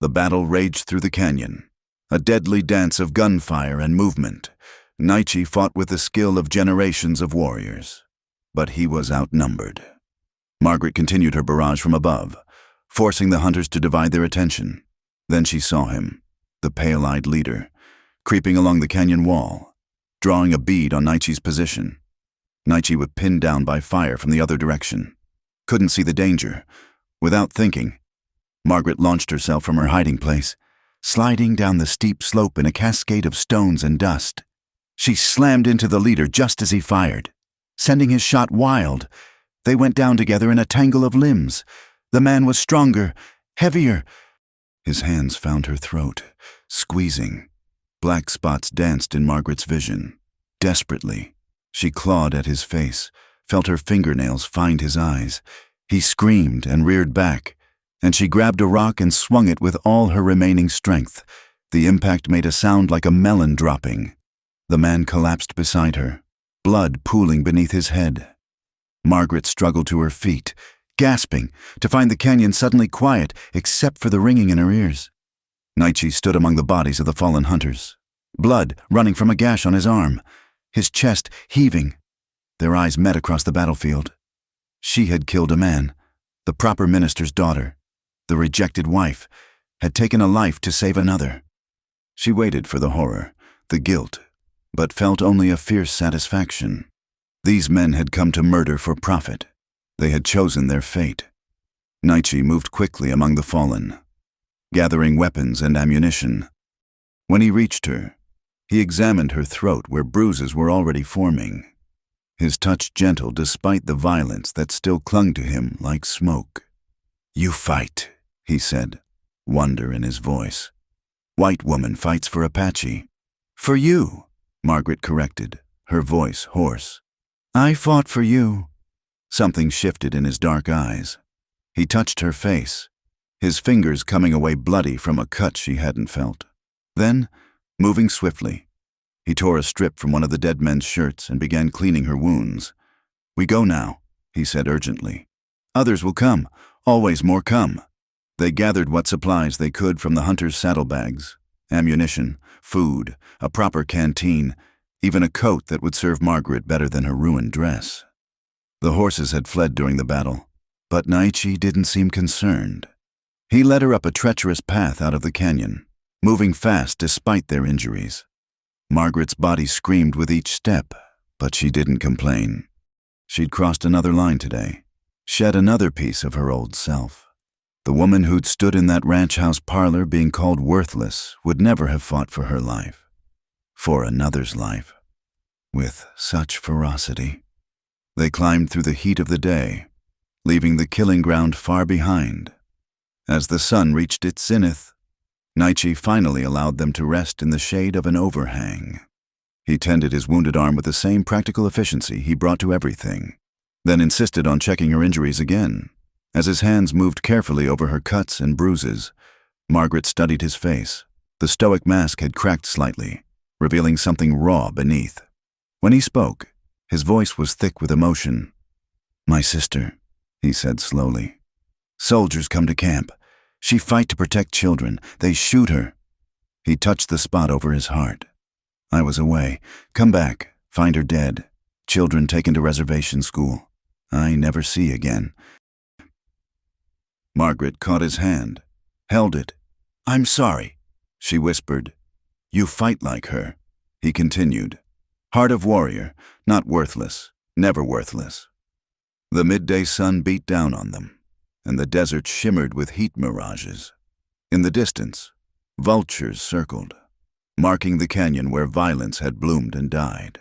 The battle raged through the canyon, a deadly dance of gunfire and movement. Naichi fought with the skill of generations of warriors, but he was outnumbered. Margaret continued her barrage from above, forcing the hunters to divide their attention. Then she saw him, the pale-eyed leader, creeping along the canyon wall, drawing a bead on Naichi's position. Naichi was pinned down by fire from the other direction. Couldn't see the danger. Without thinking, Margaret launched herself from her hiding place, sliding down the steep slope in a cascade of stones and dust. She slammed into the leader just as he fired, sending his shot wild. They went down together in a tangle of limbs. The man was stronger, heavier. His hands found her throat, squeezing. Black spots danced in Margaret's vision. Desperately, she clawed at his face, felt her fingernails find his eyes. He screamed and reared back, and she grabbed a rock and swung it with all her remaining strength. The impact made a sound like a melon dropping. The man collapsed beside her, blood pooling beneath his head. Margaret struggled to her feet, gasping, to find the canyon suddenly quiet except for the ringing in her ears. Naichi stood among the bodies of the fallen hunters, blood running from a gash on his arm, his chest heaving. Their eyes met across the battlefield. She had killed a man, the proper minister's daughter. The rejected wife had taken a life to save another. She waited for the horror, the guilt, but felt only a fierce satisfaction. These men had come to murder for profit. They had chosen their fate. Naichi moved quickly among the fallen, gathering weapons and ammunition. When he reached her, he examined her throat where bruises were already forming, his touch gentle despite the violence that still clung to him like smoke. "You fight," he said, wonder in his voice. "White woman fights for Apache." "For you," Margaret corrected, her voice hoarse. "I fought for you." Something shifted in his dark eyes. He touched her face, his fingers coming away bloody from a cut she hadn't felt. Then, moving swiftly, he tore a strip from one of the dead men's shirts and began cleaning her wounds. "We go now," he said urgently. "Others will come, always more come." They gathered what supplies they could from the hunters' saddlebags, ammunition, food, a proper canteen, even a coat that would serve Margaret better than her ruined dress. The horses had fled during the battle, but Naichi didn't seem concerned. He led her up a treacherous path out of the canyon, moving fast despite their injuries. Margaret's body screamed with each step, but she didn't complain. She'd crossed another line today, shed another piece of her old self. The woman who'd stood in that ranch house parlor being called worthless would never have fought for her life, for another's life, with such ferocity. They climbed through the heat of the day, leaving the killing ground far behind. As the sun reached its zenith, Naichi finally allowed them to rest in the shade of an overhang. He tended his wounded arm with the same practical efficiency he brought to everything, then insisted on checking her injuries again. As his hands moved carefully over her cuts and bruises, Margaret studied his face. The stoic mask had cracked slightly, revealing something raw beneath. When he spoke, his voice was thick with emotion. "My sister," he said slowly. "Soldiers come to camp. She fight to protect children. They shoot her." He touched the spot over his heart. "I was away. Come back. Find her dead. Children taken to reservation school. I never see again." Margaret caught his hand, held it. "I'm sorry," she whispered. "You fight like her," he continued. "Heart of warrior, not worthless, never worthless." The midday sun beat down on them, and the desert shimmered with heat mirages. In the distance, vultures circled, marking the canyon where violence had bloomed and died.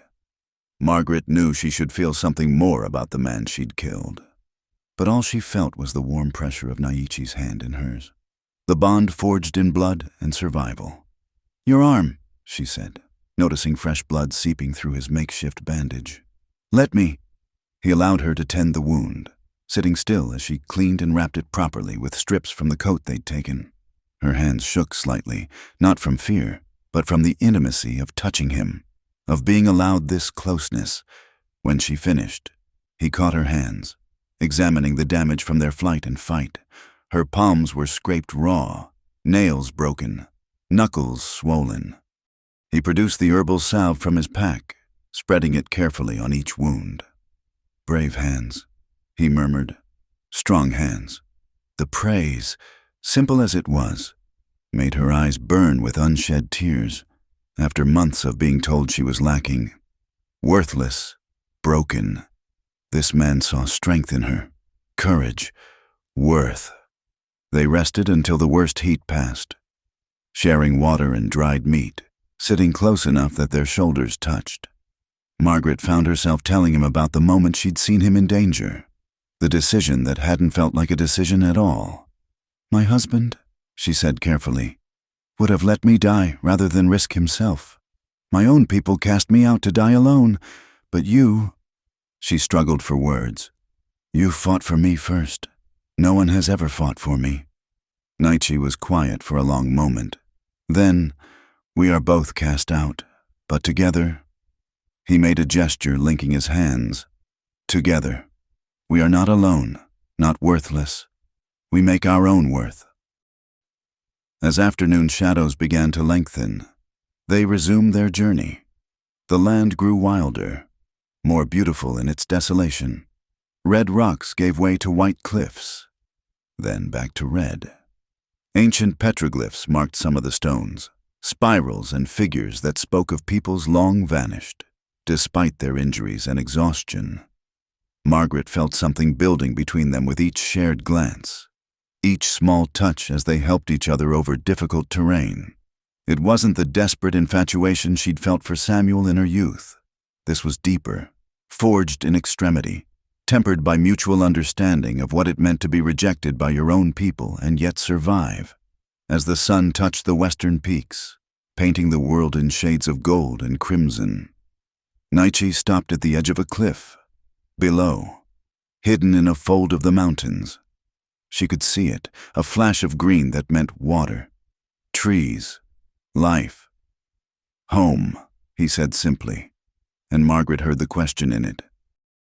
Margaret knew she should feel something more about the man she'd killed. But all she felt was the warm pressure of Naichi's hand in hers, the bond forged in blood and survival. "Your arm," she said, noticing fresh blood seeping through his makeshift bandage. "Let me." He allowed her to tend the wound, sitting still as she cleaned and wrapped it properly with strips from the coat they'd taken. Her hands shook slightly, not from fear, but from the intimacy of touching him, of being allowed this closeness. When she finished, he caught her hands, examining the damage from their flight and fight. Her palms were scraped raw, nails broken, knuckles swollen. He produced the herbal salve from his pack, spreading it carefully on each wound. "Brave hands," he murmured. "Strong hands." The praise, simple as it was, made her eyes burn with unshed tears after months of being told she was lacking. Worthless, broken. This man saw strength in her, courage, worth. They rested until the worst heat passed, sharing water and dried meat, sitting close enough that their shoulders touched. Margaret found herself telling him about the moment she'd seen him in danger, the decision that hadn't felt like a decision at all. "My husband," she said carefully, "would have let me die rather than risk himself. My own people cast me out to die alone, but you—" She struggled for words. "You fought for me first. No one has ever fought for me." Naichi was quiet for a long moment. Then, "We are both cast out, but together—" He made a gesture linking his hands. "Together. We are not alone, not worthless. We make our own worth." As afternoon shadows began to lengthen, they resumed their journey. The land grew wilder, more beautiful in its desolation. Red rocks gave way to white cliffs, then back to red. Ancient petroglyphs marked some of the stones, spirals and figures that spoke of peoples long vanished. despite their injuries and exhaustion. Margaret felt something building between them with each shared glance, each small touch as they helped each other over difficult terrain. It wasn't the desperate infatuation she'd felt for Samuel in her youth. This was deeper, forged in extremity, tempered by mutual understanding of what it meant to be rejected by your own people and yet survive. As the sun touched the western peaks, painting the world in shades of gold and crimson, Naichi stopped at the edge of a cliff. Below, hidden in a fold of the mountains, she could see it, a flash of green that meant water, trees, life. Home, he said simply, and Margaret heard the question in it.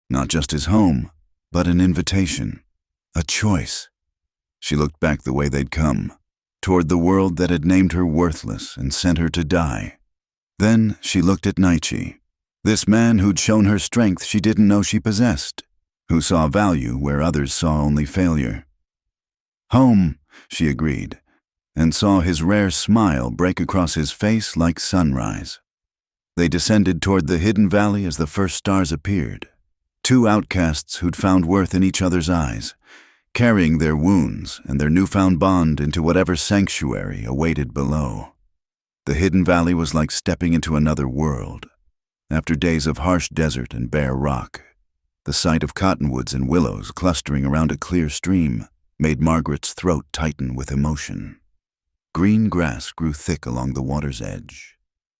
Not just his home, but an invitation, a choice. She looked back the way they'd come, toward the world that had named her worthless and sent her to die. Then she looked at Naichi, this man who'd shown her strength she didn't know she possessed, who saw value where others saw only failure. Home, she agreed, and saw his rare smile break across his face like sunrise. They descended toward the hidden valley as the first stars appeared, two outcasts who'd found worth in each other's eyes, carrying their wounds and their newfound bond into whatever sanctuary awaited below. The hidden valley was like stepping into another world. After days of harsh desert and bare rock, the sight of cottonwoods and willows clustering around a clear stream made Margaret's throat tighten with emotion. Green grass grew thick along the water's edge,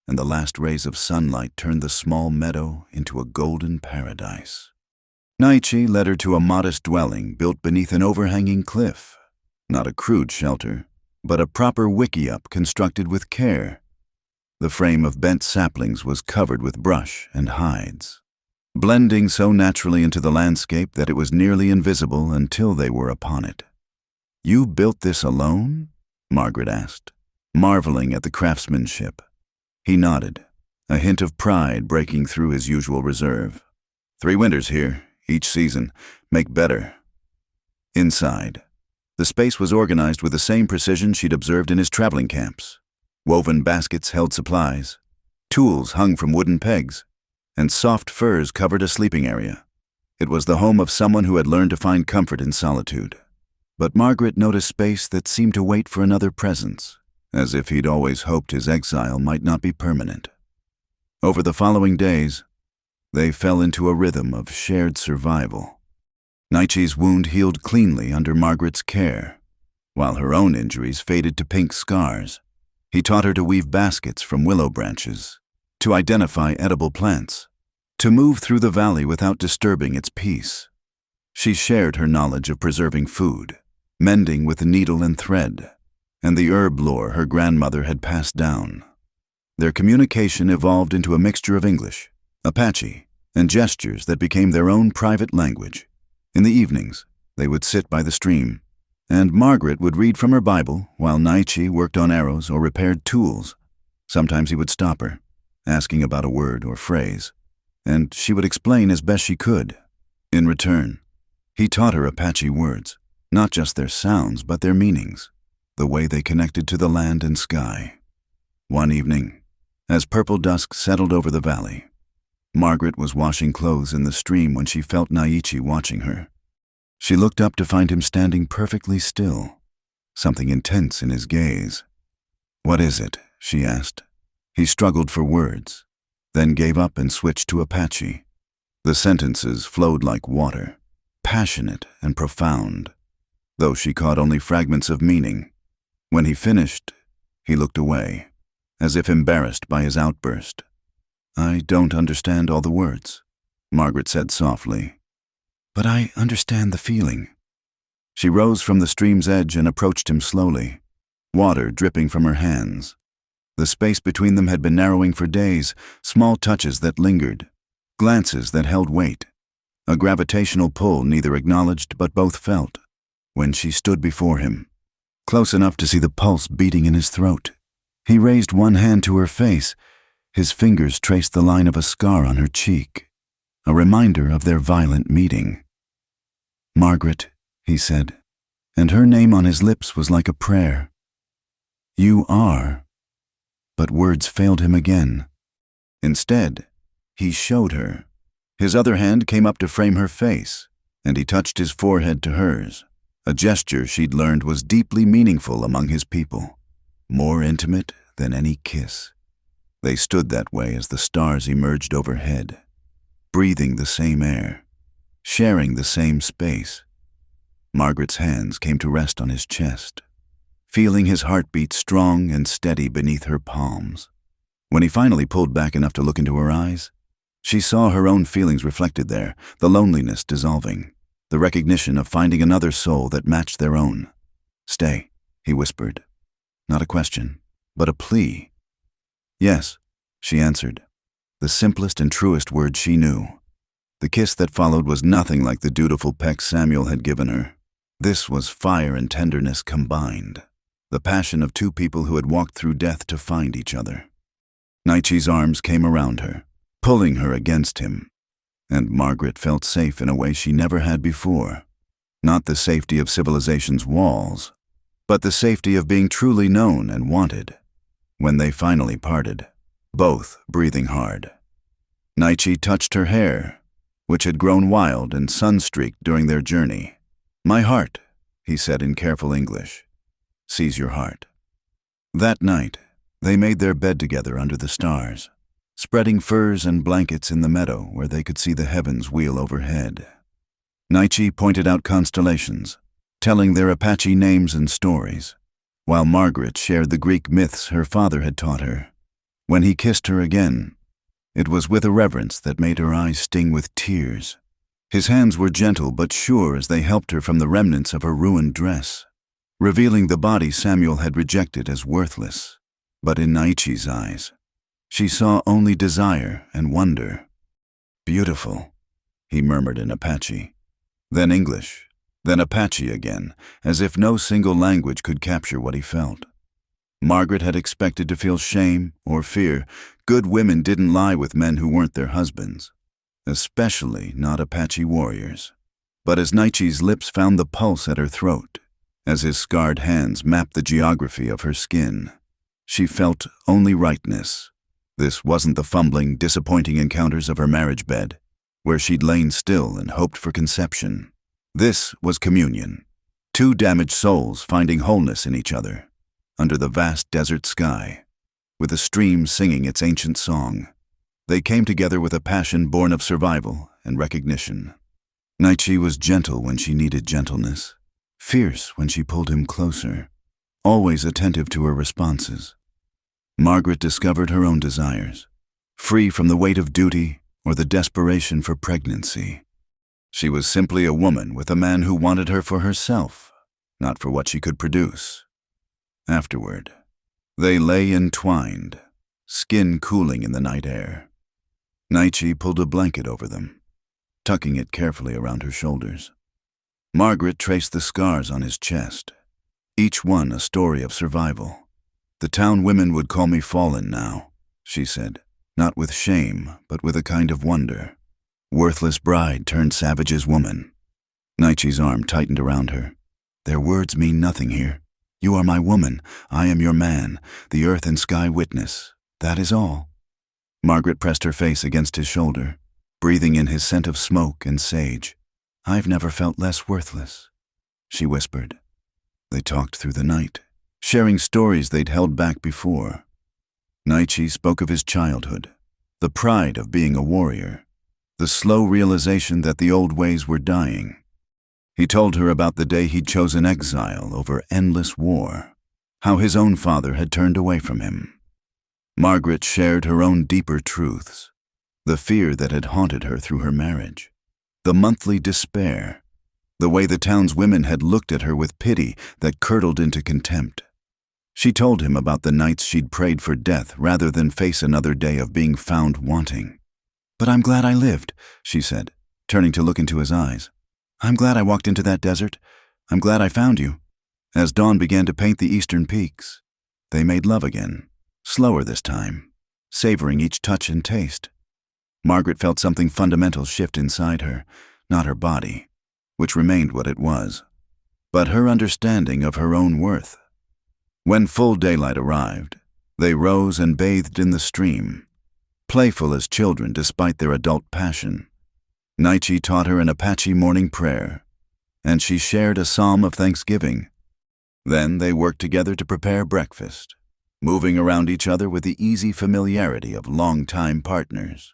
and the last rays of sunlight turned the small meadow into a golden paradise. Naichi led her to a modest dwelling built beneath an overhanging cliff. Not a crude shelter, but a proper wickiup constructed with care. The frame of bent saplings was covered with brush and hides, blending so naturally into the landscape that it was nearly invisible until they were upon it. "You built this alone?" Margaret asked, marveling at the craftsmanship. He nodded, a hint of pride breaking through his usual reserve. 3 winters here, each season. Make better." Inside, the space was organized with the same precision she'd observed in his traveling camps. Woven baskets held supplies, tools hung from wooden pegs, and soft furs covered a sleeping area. It was the home of someone who had learned to find comfort in solitude. But Margaret noticed space that seemed to wait for another presence, as if he'd always hoped his exile might not be permanent. Over the following days, they fell into a rhythm of shared survival. Naichi's wound healed cleanly under Margaret's care, while her own injuries faded to pink scars. He taught her to weave baskets from willow branches, to identify edible plants, to move through the valley without disturbing its peace. She shared her knowledge of preserving food, mending with needle and thread, and the herb lore her grandmother had passed down. Their communication evolved into a mixture of English, Apache, and gestures that became their own private language. In the evenings, they would sit by the stream, and Margaret would read from her Bible while Naichi worked on arrows or repaired tools. Sometimes he would stop her, asking about a word or phrase, and she would explain as best she could. In return, he taught her Apache words, not just their sounds but their meanings, the way they connected to the land and sky. One evening, as purple dusk settled over the valley, Margaret was washing clothes in the stream when she felt Naichi watching her. She looked up to find him standing perfectly still, something intense in his gaze. "What is it?" she asked. He struggled for words, then gave up and switched to Apache. The sentences flowed like water, passionate and profound, though she caught only fragments of meaning. When he finished, he looked away, as if embarrassed by his outburst. "I don't understand all the words," Margaret said softly. "But I understand the feeling." She rose from the stream's edge and approached him slowly, water dripping from her hands. The space between them had been narrowing for days, small touches that lingered, glances that held weight, a gravitational pull neither acknowledged but both felt. When she stood before him, close enough to see the pulse beating in his throat, he raised one hand to her face. His fingers traced the line of a scar on her cheek, a reminder of their violent meeting. "Margaret," he said, and her name on his lips was like a prayer. "You are." But words failed him again. Instead, he showed her. His other hand came up to frame her face, and he touched his forehead to hers, a gesture she'd learned was deeply meaningful among his people, more intimate than any kiss. They stood that way as the stars emerged overhead, breathing the same air, sharing the same space. Margaret's hands came to rest on his chest, feeling his heartbeat strong and steady beneath her palms. When he finally pulled back enough to look into her eyes, she saw her own feelings reflected there, the loneliness dissolving, the recognition of finding another soul that matched their own. "Stay," he whispered. Not a question, but a plea. "Yes," she answered, the simplest and truest word she knew. The kiss that followed was nothing like the dutiful peck Samuel had given her. This was fire and tenderness combined, the passion of two people who had walked through death to find each other. Nietzsche's arms came around her, pulling her against him, and Margaret felt safe in a way she never had before. Not the safety of civilization's walls, but the safety of being truly known and wanted. When they finally parted, both breathing hard, Nietzsche touched her hair, which had grown wild and sun-streaked during their journey. "My heart," he said in careful English, "sees your heart." That night, they made their bed together under the stars, spreading furs and blankets in the meadow where they could see the heavens wheel overhead. Nietzsche pointed out constellations, telling their Apache names and stories, while Margaret shared the Greek myths her father had taught her. When he kissed her again, it was with a reverence that made her eyes sting with tears. His hands were gentle but sure as they helped her from the remnants of her ruined dress, revealing the body Samuel had rejected as worthless. But in Nietzsche's eyes, she saw only desire and wonder. "Beautiful," he murmured in Apache, then English, then Apache again, as if no single language could capture what he felt. Margaret had expected to feel shame or fear. Good women didn't lie with men who weren't their husbands, especially not Apache warriors. But as Nietzsche's lips found the pulse at her throat, as his scarred hands mapped the geography of her skin, she felt only rightness. This wasn't the fumbling, disappointing encounters of her marriage bed, where she'd lain still and hoped for conception. This was communion, two damaged souls finding wholeness in each other, under the vast desert sky, with a stream singing its ancient song. They came together with a passion born of survival and recognition. Nietzsche was gentle when she needed gentleness, fierce when she pulled him closer, always attentive to her responses. Margaret discovered her own desires, free from the weight of duty or the desperation for pregnancy. She was simply a woman with a man who wanted her for herself, not for what she could produce. Afterward, they lay entwined, skin cooling in the night air. Nietzsche pulled a blanket over them, tucking it carefully around her shoulders. Margaret traced the scars on his chest, each one a story of survival. "The town women would call me fallen now," she said, not with shame, but with a kind of wonder. Worthless bride turned savage's woman. Nietzsche's arm tightened around her. "Their words mean nothing here. You are my woman, I am your man, the earth and sky witness. That is all." Margaret pressed her face against his shoulder, breathing in his scent of smoke and sage. "I've never felt less worthless," she whispered. They talked through the night, sharing stories they'd held back before. Nietzsche spoke of his childhood, the pride of being a warrior, the slow realization that the old ways were dying. He told her about the day he'd chosen exile over endless war, how his own father had turned away from him. Margaret shared her own deeper truths, the fear that had haunted her through her marriage, the monthly despair, the way the town's women had looked at her with pity that curdled into contempt. She told him about the nights she'd prayed for death rather than face another day of being found wanting. "But I'm glad I lived," she said, turning to look into his eyes. "I'm glad I walked into that desert. I'm glad I found you." As dawn began to paint the eastern peaks, they made love again, slower this time, savoring each touch and taste. Margaret felt something fundamental shift inside her, not her body, which remained what it was, but her understanding of her own worth. When full daylight arrived, they rose and bathed in the stream, playful as children despite their adult passion. Nietzsche taught her an Apache morning prayer, and she shared a psalm of thanksgiving. Then they worked together to prepare breakfast, moving around each other with the easy familiarity of longtime partners.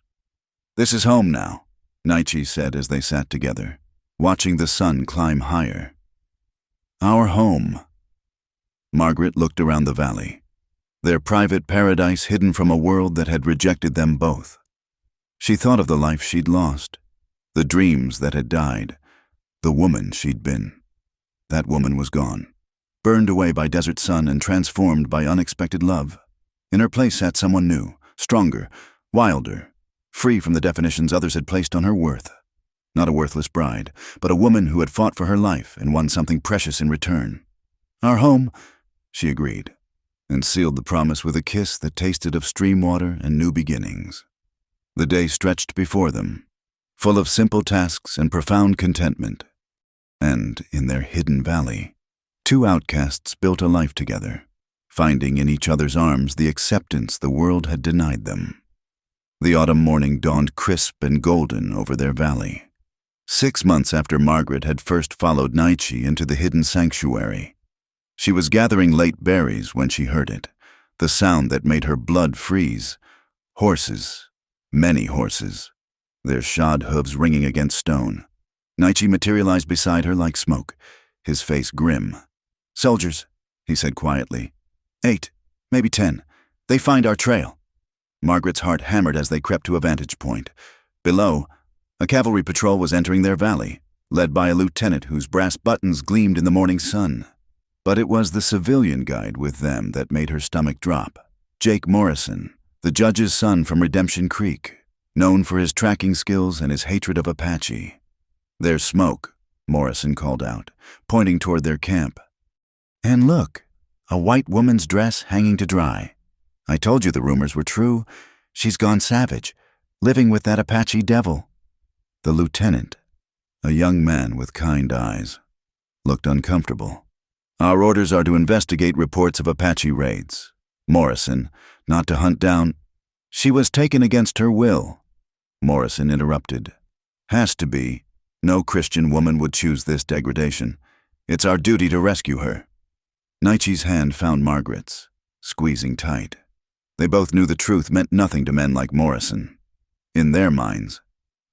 "This is home now," Nietzsche said as they sat together, watching the sun climb higher. "Our home." Margaret looked around the valley, their private paradise hidden from a world that had rejected them both. She thought of the life she'd lost, the dreams that had died, the woman she'd been. That woman was gone, burned away by desert sun and transformed by unexpected love. In her place sat someone new, stronger, wilder, free from the definitions others had placed on her worth. Not a worthless bride, but a woman who had fought for her life and won something precious in return. "Our home," she agreed, and sealed the promise with a kiss that tasted of stream water and new beginnings. The day stretched before them, full of simple tasks and profound contentment. And in their hidden valley, two outcasts built a life together, finding in each other's arms the acceptance the world had denied them. The autumn morning dawned crisp and golden over their valley. 6 months after Margaret had first followed Nietzsche into the hidden sanctuary. She was gathering late berries when she heard it, the sound that made her blood freeze. Horses, many horses, their shod hooves ringing against stone. Nietzsche materialized beside her like smoke, his face grim. "Soldiers," he said quietly. 8, maybe 10. They find our trail." Margaret's heart hammered as they crept to a vantage point. Below, a cavalry patrol was entering their valley, led by a lieutenant whose brass buttons gleamed in the morning sun. But it was the civilian guide with them that made her stomach drop. Jake Morrison, the judge's son from Redemption Creek, known for his tracking skills and his hatred of Apache. "There's smoke," Morrison called out, pointing toward their camp. "And look, a white woman's dress hanging to dry. I told you the rumors were true. She's gone savage, living with that Apache devil." The lieutenant, a young man with kind eyes, looked uncomfortable. "Our orders are to investigate reports of Apache raids. Morrison, not to hunt down—" "She was taken against her will," Morrison interrupted. "Has to be. No Christian woman would choose this degradation. It's our duty to rescue her." Nietzsche's hand found Margaret's, squeezing tight. They both knew the truth meant nothing to men like Morrison. In their minds,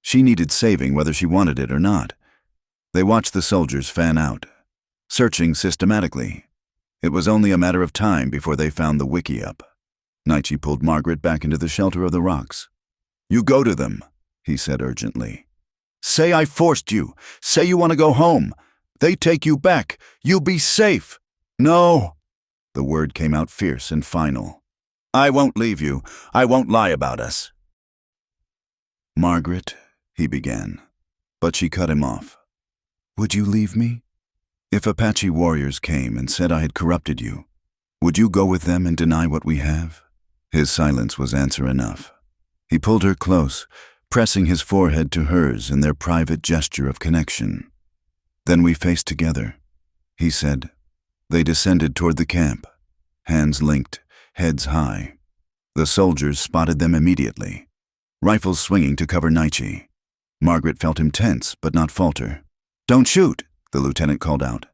she needed saving whether she wanted it or not. They watched the soldiers fan out, searching systematically. It was only a matter of time before they found the wickiup. Nietzsche pulled Margaret back into the shelter of the rocks. "You go to them," he said urgently. "Say I forced you. Say you want to go home. They take you back. You'll be safe." "No." The word came out fierce and final. "I won't leave you. I won't lie about us." "Margaret," he began, but she cut him off. "Would you leave me? If Apache warriors came and said I had corrupted you, would you go with them and deny what we have?" His silence was answer enough. He pulled her close, pressing his forehead to hers in their private gesture of connection. "Then we faced together," he said. They descended toward the camp, hands linked, heads high. The soldiers spotted them immediately, rifles swinging to cover Nietzsche. Margaret felt him tense, but not falter. "Don't shoot," the lieutenant called out.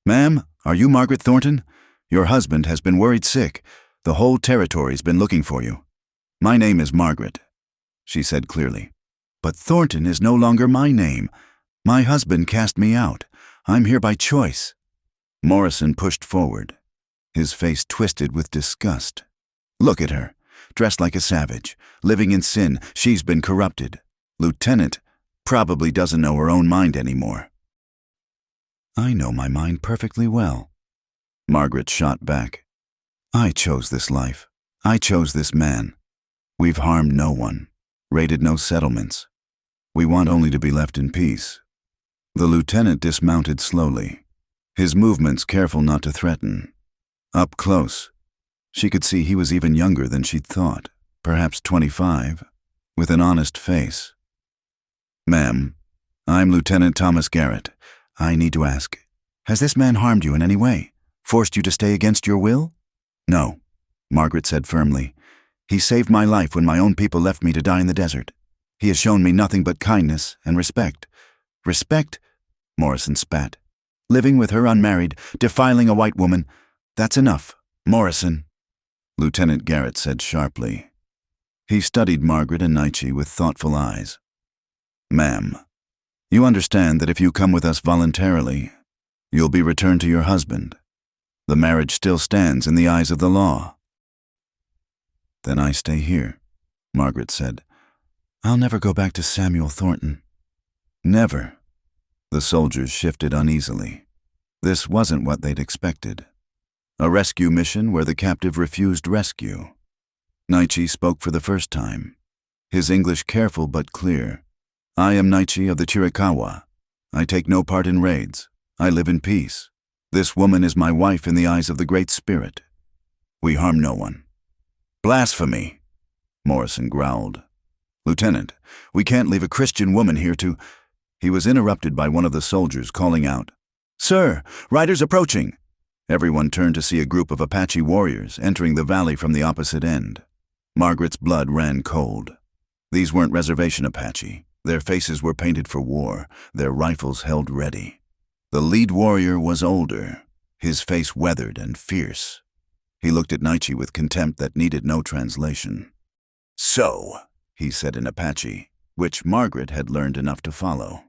"Ma'am, are you Margaret Thornton? Your husband has been worried sick. The whole territory's been looking for you." "My name is Margaret," she said clearly. "But Thornton is no longer my name. My husband cast me out. I'm here by choice." Morrison pushed forward, his face twisted with disgust. "Look at her, dressed like a savage, living in sin. She's been corrupted. Lieutenant probably doesn't know her own mind anymore." "I know my mind perfectly well," Margaret shot back. "I chose this life. I chose this man. We've harmed no one, raided no settlements. We want only to be left in peace." The lieutenant dismounted slowly, his movements careful not to threaten. Up close, she could see he was even younger than she'd thought, perhaps 25, with an honest face. "Ma'am, I'm Lieutenant Thomas Garrett. I need to ask, has this man harmed you in any way? Forced you to stay against your will?" "No," Margaret said firmly. He saved my life when my own people left me to die in the desert. He has shown me nothing but kindness and respect. Respect? Morrison spat. Living with her unmarried, defiling a white woman. That's enough, Morrison, Lieutenant Garrett said sharply. He studied Margaret and Nietzsche with thoughtful eyes. Ma'am, you understand that if you come with us voluntarily, you'll be returned to your husband. The marriage still stands in the eyes of the law. Then I stay here, Margaret said. I'll never go back to Samuel Thornton. Never. The soldiers shifted uneasily. This wasn't what they'd expected. A rescue mission where the captive refused rescue. Nietzsche spoke for the first time. His English careful but clear. I am Nietzsche of the Chiricahua. I take no part in raids. I live in peace. This woman is my wife in the eyes of the Great Spirit. We harm no one. Blasphemy, Morrison growled. Lieutenant, we can't leave a Christian woman here to... He was interrupted by one of the soldiers calling out, Sir, riders approaching! Everyone turned to see a group of Apache warriors entering the valley from the opposite end. Margaret's blood ran cold. These weren't reservation Apache. Their faces were painted for war, their rifles held ready. The lead warrior was older, his face weathered and fierce. He looked at Nietzsche with contempt that needed no translation. So, he said in Apache, which Margaret had learned enough to follow.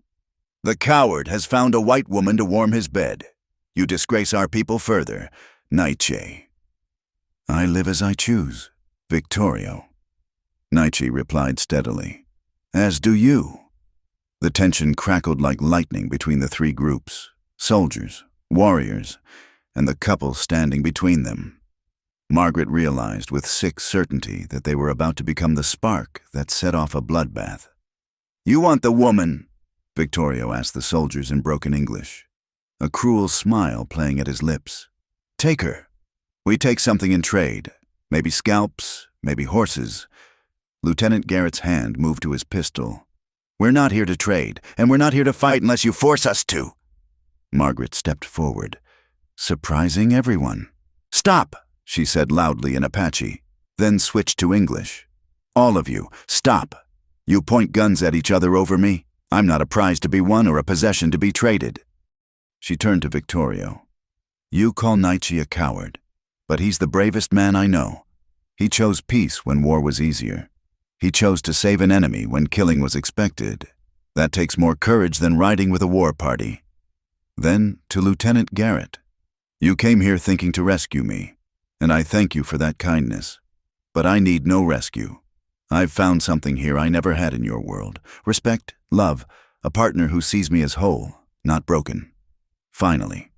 The coward has found a white woman to warm his bed. You disgrace our people further, Nietzsche. I live as I choose, Victorio. Nietzsche replied steadily. As do you. The tension crackled like lightning between the three groups, soldiers, warriors, and the couple standing between them. Margaret realized with sick certainty that they were about to become the spark that set off a bloodbath. You want the woman? Victorio asked the soldiers in broken English, a cruel smile playing at his lips. Take her. We take something in trade. Maybe scalps, maybe horses. Lieutenant Garrett's hand moved to his pistol. We're not here to trade, and we're not here to fight unless you force us to. Margaret stepped forward, surprising everyone. Stop, she said loudly in Apache, then switched to English. All of you, stop. You point guns at each other over me. I'm not a prize to be won or a possession to be traded. She turned to Victorio. You call Nietzsche a coward, but he's the bravest man I know. He chose peace when war was easier. He chose to save an enemy when killing was expected. That takes more courage than riding with a war party. Then to Lieutenant Garrett. You came here thinking to rescue me, and I thank you for that kindness. But I need no rescue. I've found something here I never had in your world. Respect, love, a partner who sees me as whole, not broken. Finally,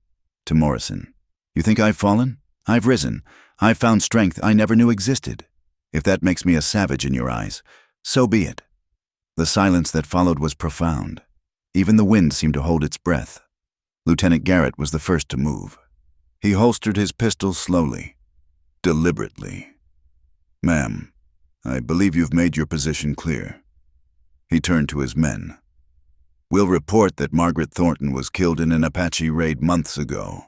to Morrison. You think I've fallen? I've risen. I've found strength I never knew existed. If that makes me a savage in your eyes, so be it. The silence that followed was profound. Even the wind seemed to hold its breath. Lieutenant Garrett was the first to move. He holstered his pistol slowly, deliberately. Ma'am, I believe you've made your position clear. He turned to his men. We'll report that Margaret Thornton was killed in an Apache raid months ago.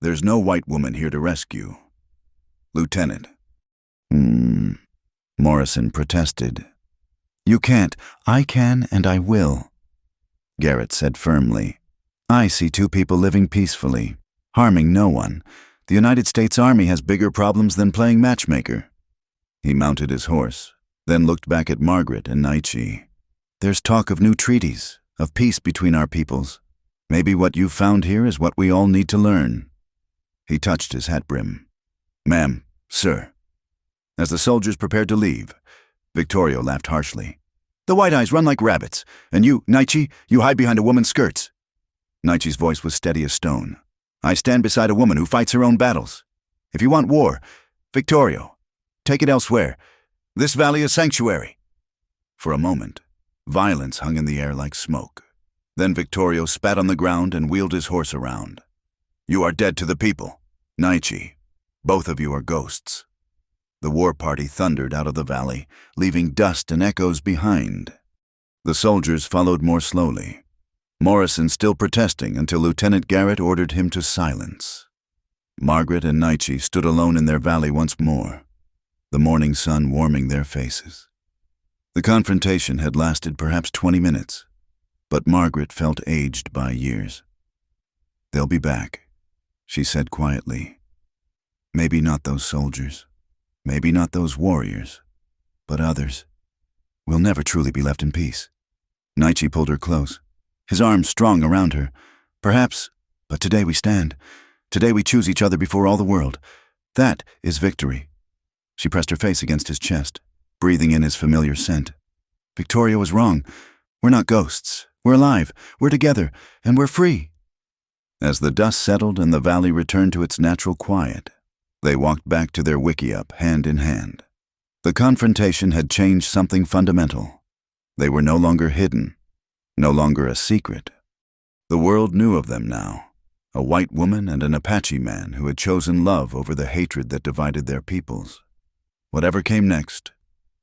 There's no white woman here to rescue. Lieutenant. Morrison protested. You can't. I can and I will. Garrett said firmly. I see two people living peacefully, harming no one. The United States Army has bigger problems than playing matchmaker. He mounted his horse, then looked back at Margaret and Nietzsche. There's talk of new treaties, of peace between our peoples. Maybe what you've found here is what we all need to learn. He touched his hat brim. Ma'am, sir. As the soldiers prepared to leave, Victorio laughed harshly. The White Eyes run like rabbits, and you, Nietzsche, you hide behind a woman's skirts. Nietzsche's voice was steady as stone. I stand beside a woman who fights her own battles. If you want war, Victorio, take it elsewhere. This valley is sanctuary. For a moment, violence hung in the air like smoke. Then Victorio spat on the ground and wheeled his horse around. You are dead to the people. Nietzsche, both of you are ghosts. The war party thundered out of the valley, leaving dust and echoes behind. The soldiers followed more slowly, Morrison still protesting until Lieutenant Garrett ordered him to silence. Margaret and Nietzsche stood alone in their valley once more. the morning sun warming their faces. The confrontation had lasted perhaps 20 minutes, but Margaret felt aged by years. "They'll be back," she said quietly. "Maybe not those soldiers, maybe not those warriors, but others. We'll never truly be left in peace." Naichi pulled her close, his arms strong around her. "Perhaps, but today we stand. Today we choose each other before all the world. That is victory." She pressed her face against his chest, breathing in his familiar scent. "Victoria was wrong. We're not ghosts. We're alive. We're together. And we're free." As the dust settled and the valley returned to its natural quiet, they walked back to their wickiup hand in hand. The confrontation had changed something fundamental. They were no longer hidden, no longer a secret. The world knew of them now, a white woman and an Apache man who had chosen love over the hatred that divided their peoples. Whatever came next,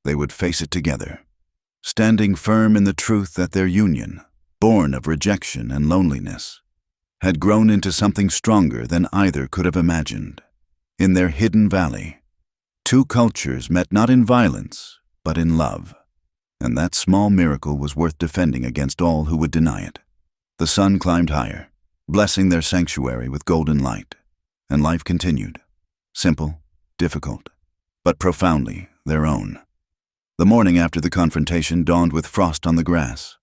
they would face it together, standing firm in the truth that their union, born of rejection and loneliness, had grown into something stronger than either could have imagined. In their hidden valley, two cultures met not in violence, but in love, and that small miracle was worth defending against all who would deny it. The sun climbed higher, blessing their sanctuary with golden light, and life continued, simple, difficult, but profoundly their own. The morning after the confrontation dawned with frost on the grass,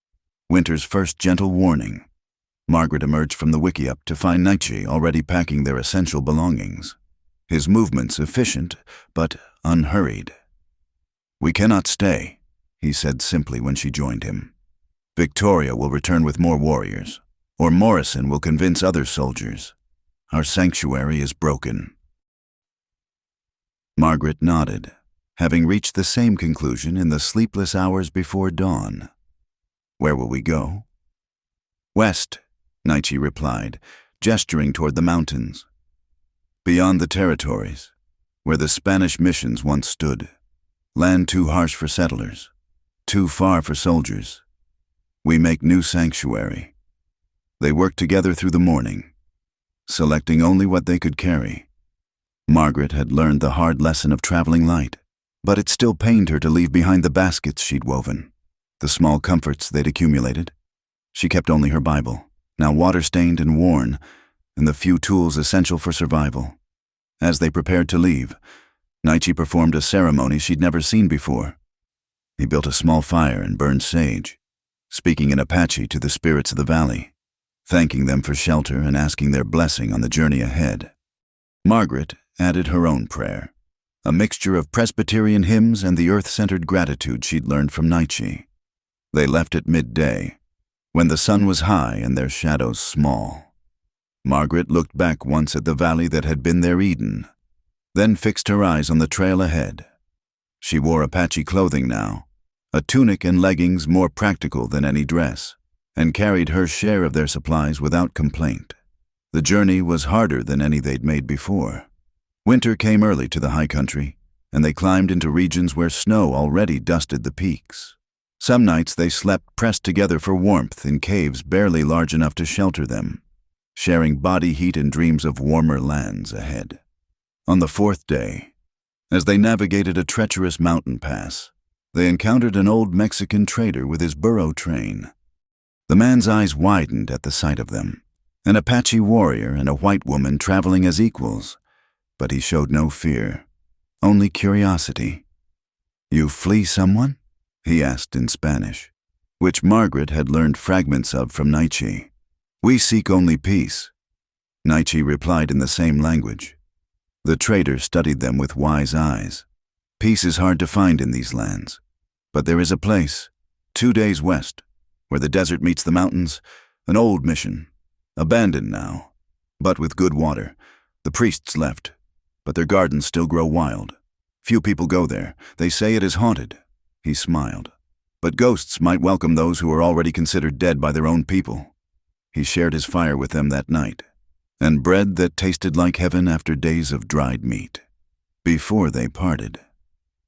winter's first gentle warning. Margaret emerged from the wickiup to find Naichi already packing their essential belongings, his movements efficient but unhurried. "We cannot stay," he said simply when she joined him. "Victoria will return with more warriors, or Morrison will convince other soldiers. Our sanctuary is broken." Margaret nodded, having reached the same conclusion in the sleepless hours before dawn. "Where will we go?" "West," Naichi replied, gesturing toward the mountains. "Beyond the territories, where the Spanish missions once stood. Land too harsh for settlers, too far for soldiers. We make new sanctuary." They worked together through the morning, selecting only what they could carry. Margaret had learned the hard lesson of traveling light, but it still pained her to leave behind the baskets she'd woven, the small comforts they'd accumulated. She kept only her Bible, now water-stained and worn, and the few tools essential for survival. As they prepared to leave, Naichi performed a ceremony she'd never seen before. He built a small fire and burned sage, speaking in Apache to the spirits of the valley, thanking them for shelter and asking their blessing on the journey ahead. Margaret added her own prayer, a mixture of Presbyterian hymns and the earth-centered gratitude she'd learned from Naichi. They left at midday, when the sun was high and their shadows small. Margaret looked back once at the valley that had been their Eden, then fixed her eyes on the trail ahead. She wore Apache clothing now, a tunic and leggings more practical than any dress, and carried her share of their supplies without complaint. The journey was harder than any they'd made before. Winter came early to the high country, and they climbed into regions where snow already dusted the peaks. Some nights they slept pressed together for warmth in caves barely large enough to shelter them, sharing body heat and dreams of warmer lands ahead. On the fourth day, as they navigated a treacherous mountain pass, they encountered an old Mexican trader with his burro train. The man's eyes widened at the sight of them, an Apache warrior and a white woman traveling as equals, but he showed no fear, only curiosity. "You flee someone?" he asked in Spanish, which Margaret had learned fragments of from Naichi. "We seek only peace," Naichi replied in the same language. The trader studied them with wise eyes. "Peace is hard to find in these lands, but there is a place, 2 days west, where the desert meets the mountains, an old mission, abandoned now, but with good water. The priests left, but their gardens still grow wild. Few people go there. They say it is haunted." He smiled. "But ghosts might welcome those who are already considered dead by their own people." He shared his fire with them that night, and bread that tasted like heaven after days of dried meat. Before they parted,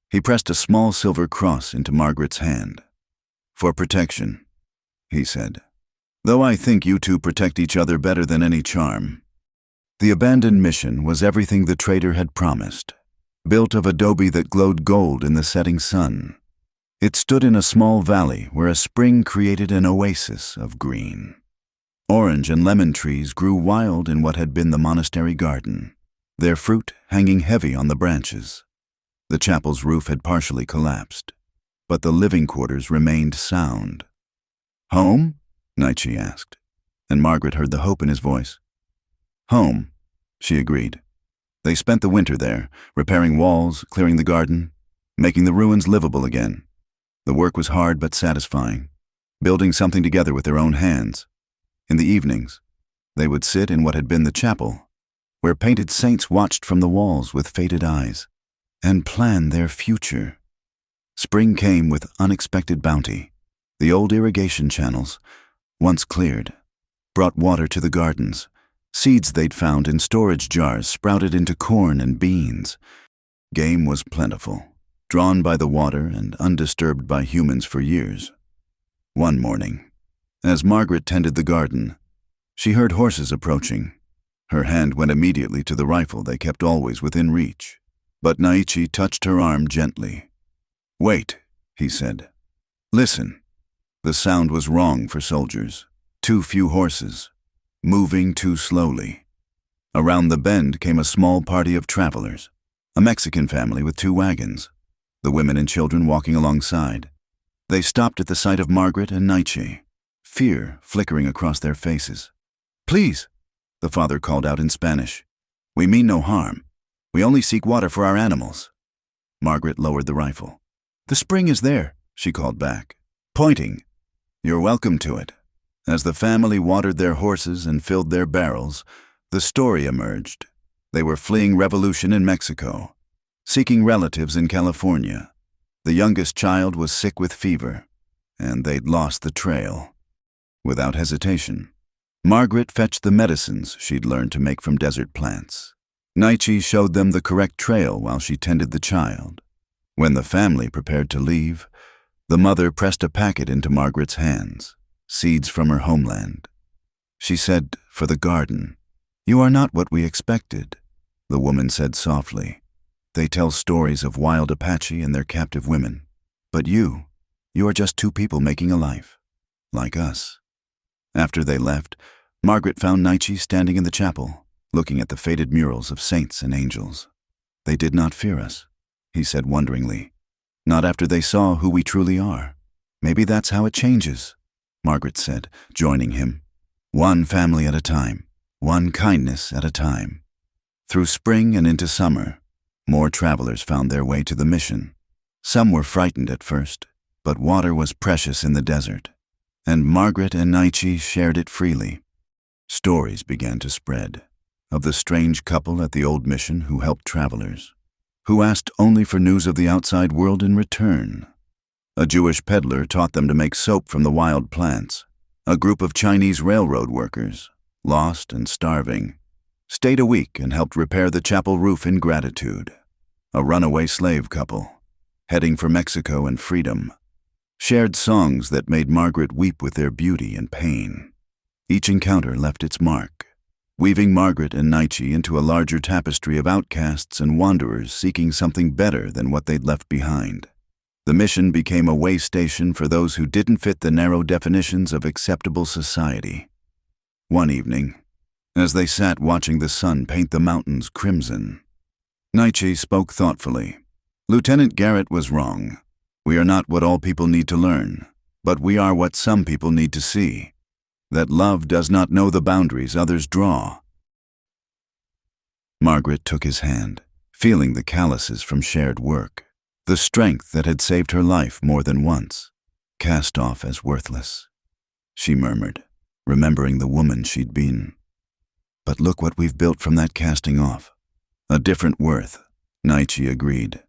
he pressed a small silver cross into Margaret's hand. "For protection," he said, "though I think you two protect each other better than any charm." The abandoned mission was everything the trader had promised. built of adobe that glowed gold in the setting sun. It stood in a small valley where a spring created an oasis of green. Orange and lemon trees grew wild in what had been the monastery garden, their fruit hanging heavy on the branches. The chapel's roof had partially collapsed, but the living quarters remained sound. "Home?" Nietzsche asked, and Margaret heard the hope in his voice. "Home," she agreed. They spent the winter there, repairing walls, clearing the garden, making the ruins livable again. The work was hard but satisfying, building something together with their own hands. In the evenings, they would sit in what had been the chapel, where painted saints watched from the walls with faded eyes, and plan their future. Spring came with unexpected bounty. The old irrigation channels, once cleared, brought water to the gardens. Seeds they'd found in storage jars sprouted into corn and beans. Game was plentiful, drawn by the water and undisturbed by humans for years. One morning, as Margaret tended the garden, she heard horses approaching. Her hand went immediately to the rifle they kept always within reach, but Nietzsche touched her arm gently. "Wait," he said. "Listen." The sound was wrong for soldiers. Too few horses, moving too slowly. Around the bend came a small party of travelers, a Mexican family with 2 wagons, the women and children walking alongside. They stopped at the sight of Margaret and Nietzsche, fear flickering across their faces. "Please," the father called out in Spanish. "We mean no harm. We only seek water for our animals." Margaret lowered the rifle. "The spring is there," she called back, pointing. "You're welcome to it." As the family watered their horses and filled their barrels, the story emerged. They were fleeing revolution in Mexico, seeking relatives in California. The youngest child was sick with fever, and they'd lost the trail. Without hesitation, Margaret fetched the medicines she'd learned to make from desert plants. Nietzsche showed them the correct trail while she tended the child. When the family prepared to leave, the mother pressed a packet into Margaret's hands, seeds from her homeland. She said, "For the garden." "You are not what we expected," the woman said softly. "They tell stories of wild Apache and their captive women. But you are just 2 people making a life, like us." After they left, Margaret found Nietzsche standing in the chapel, looking at the faded murals of saints and angels. "They did not fear us," he said wonderingly. "Not after they saw who we truly are." "Maybe that's how it changes," Margaret said, joining him. "One family at a time, one kindness at a time." Through spring and into summer, more travelers found their way to the mission. Some were frightened at first, but water was precious in the desert, and Margaret and Nietzsche shared it freely. Stories began to spread of the strange couple at the old mission who helped travelers, who asked only for news of the outside world in return. A Jewish peddler taught them to make soap from the wild plants. A group of Chinese railroad workers, lost and starving, stayed a week and helped repair the chapel roof in gratitude. A runaway slave couple, heading for Mexico and freedom, shared songs that made Margaret weep with their beauty and pain. Each encounter left its mark, weaving Margaret and Nietzsche into a larger tapestry of outcasts and wanderers seeking something better than what they'd left behind. The mission became a way station for those who didn't fit the narrow definitions of acceptable society. One evening, as they sat watching the sun paint the mountains crimson, Nietzsche spoke thoughtfully. "Lieutenant Garrett was wrong. We are not what all people need to learn, but we are what some people need to see. That love does not know the boundaries others draw." Margaret took his hand, feeling the calluses from shared work, the strength that had saved her life more than once, cast off as worthless. She murmured, remembering the woman she'd been. "But look what we've built from that casting off. A different worth," Nietzsche agreed,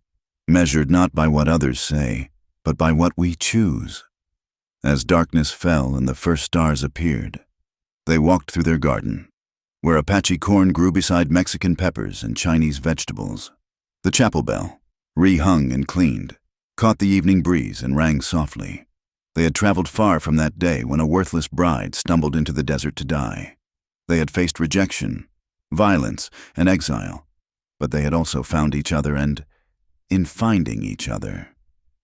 "measured not by what others say, but by what we choose." As darkness fell and the first stars appeared, they walked through their garden, where Apache corn grew beside Mexican peppers and Chinese vegetables. The chapel bell, rehung and cleaned, caught the evening breeze and rang softly. They had traveled far from that day when a worthless bride stumbled into the desert to die. They had faced rejection, violence, and exile, But they had also found each other and, in finding each other,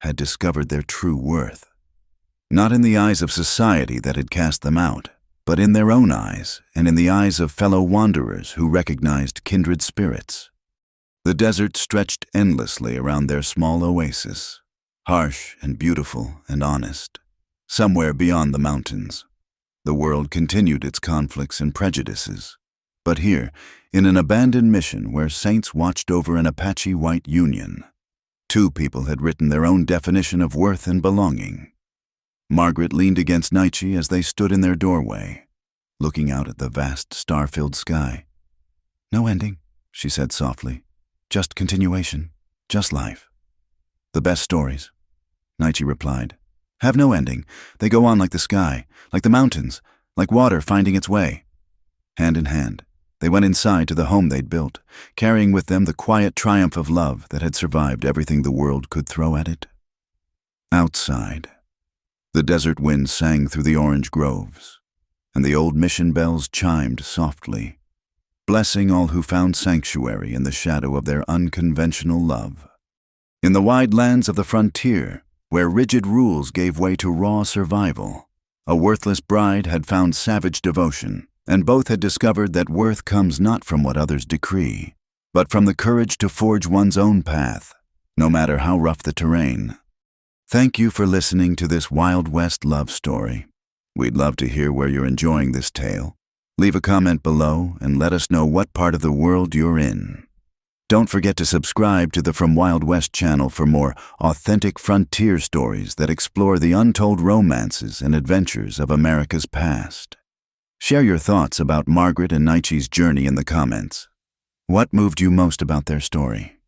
had discovered their true worth. Not in the eyes of society that had cast them out, but in their own eyes and in the eyes of fellow wanderers who recognized kindred spirits. The desert stretched endlessly around their small oasis, harsh and beautiful and honest, somewhere beyond the mountains. The world continued its conflicts and prejudices. But here, in an abandoned mission where saints watched over an Apache white union, two people had written their own definition of worth and belonging. Margaret leaned against Nietzsche as they stood in their doorway, looking out at the vast star-filled sky. "No ending," she said softly. "Just continuation, just life. The best stories," Nietzsche replied, "have no ending. They go on like the sky, like the mountains, like water finding its way." Hand in hand, they went inside to the home they'd built, carrying with them the quiet triumph of love that had survived everything the world could throw at it. Outside, the desert wind sang through the orange groves, and the old mission bells chimed softly, blessing all who found sanctuary in the shadow of their unconventional love. In the wide lands of the frontier, where rigid rules gave way to raw survival, a worthless bride had found savage devotion, and both had discovered that worth comes not from what others decree, but from the courage to forge one's own path, no matter how rough the terrain. Thank you for listening to this Wild West love story. We'd love to hear where you're enjoying this tale. Leave a comment below and let us know what part of the world you're in. Don't forget to subscribe to the From Wild West channel for more authentic frontier stories that explore the untold romances and adventures of America's past. Share your thoughts about Margaret and Nietzsche's journey in the comments. What moved you most about their story?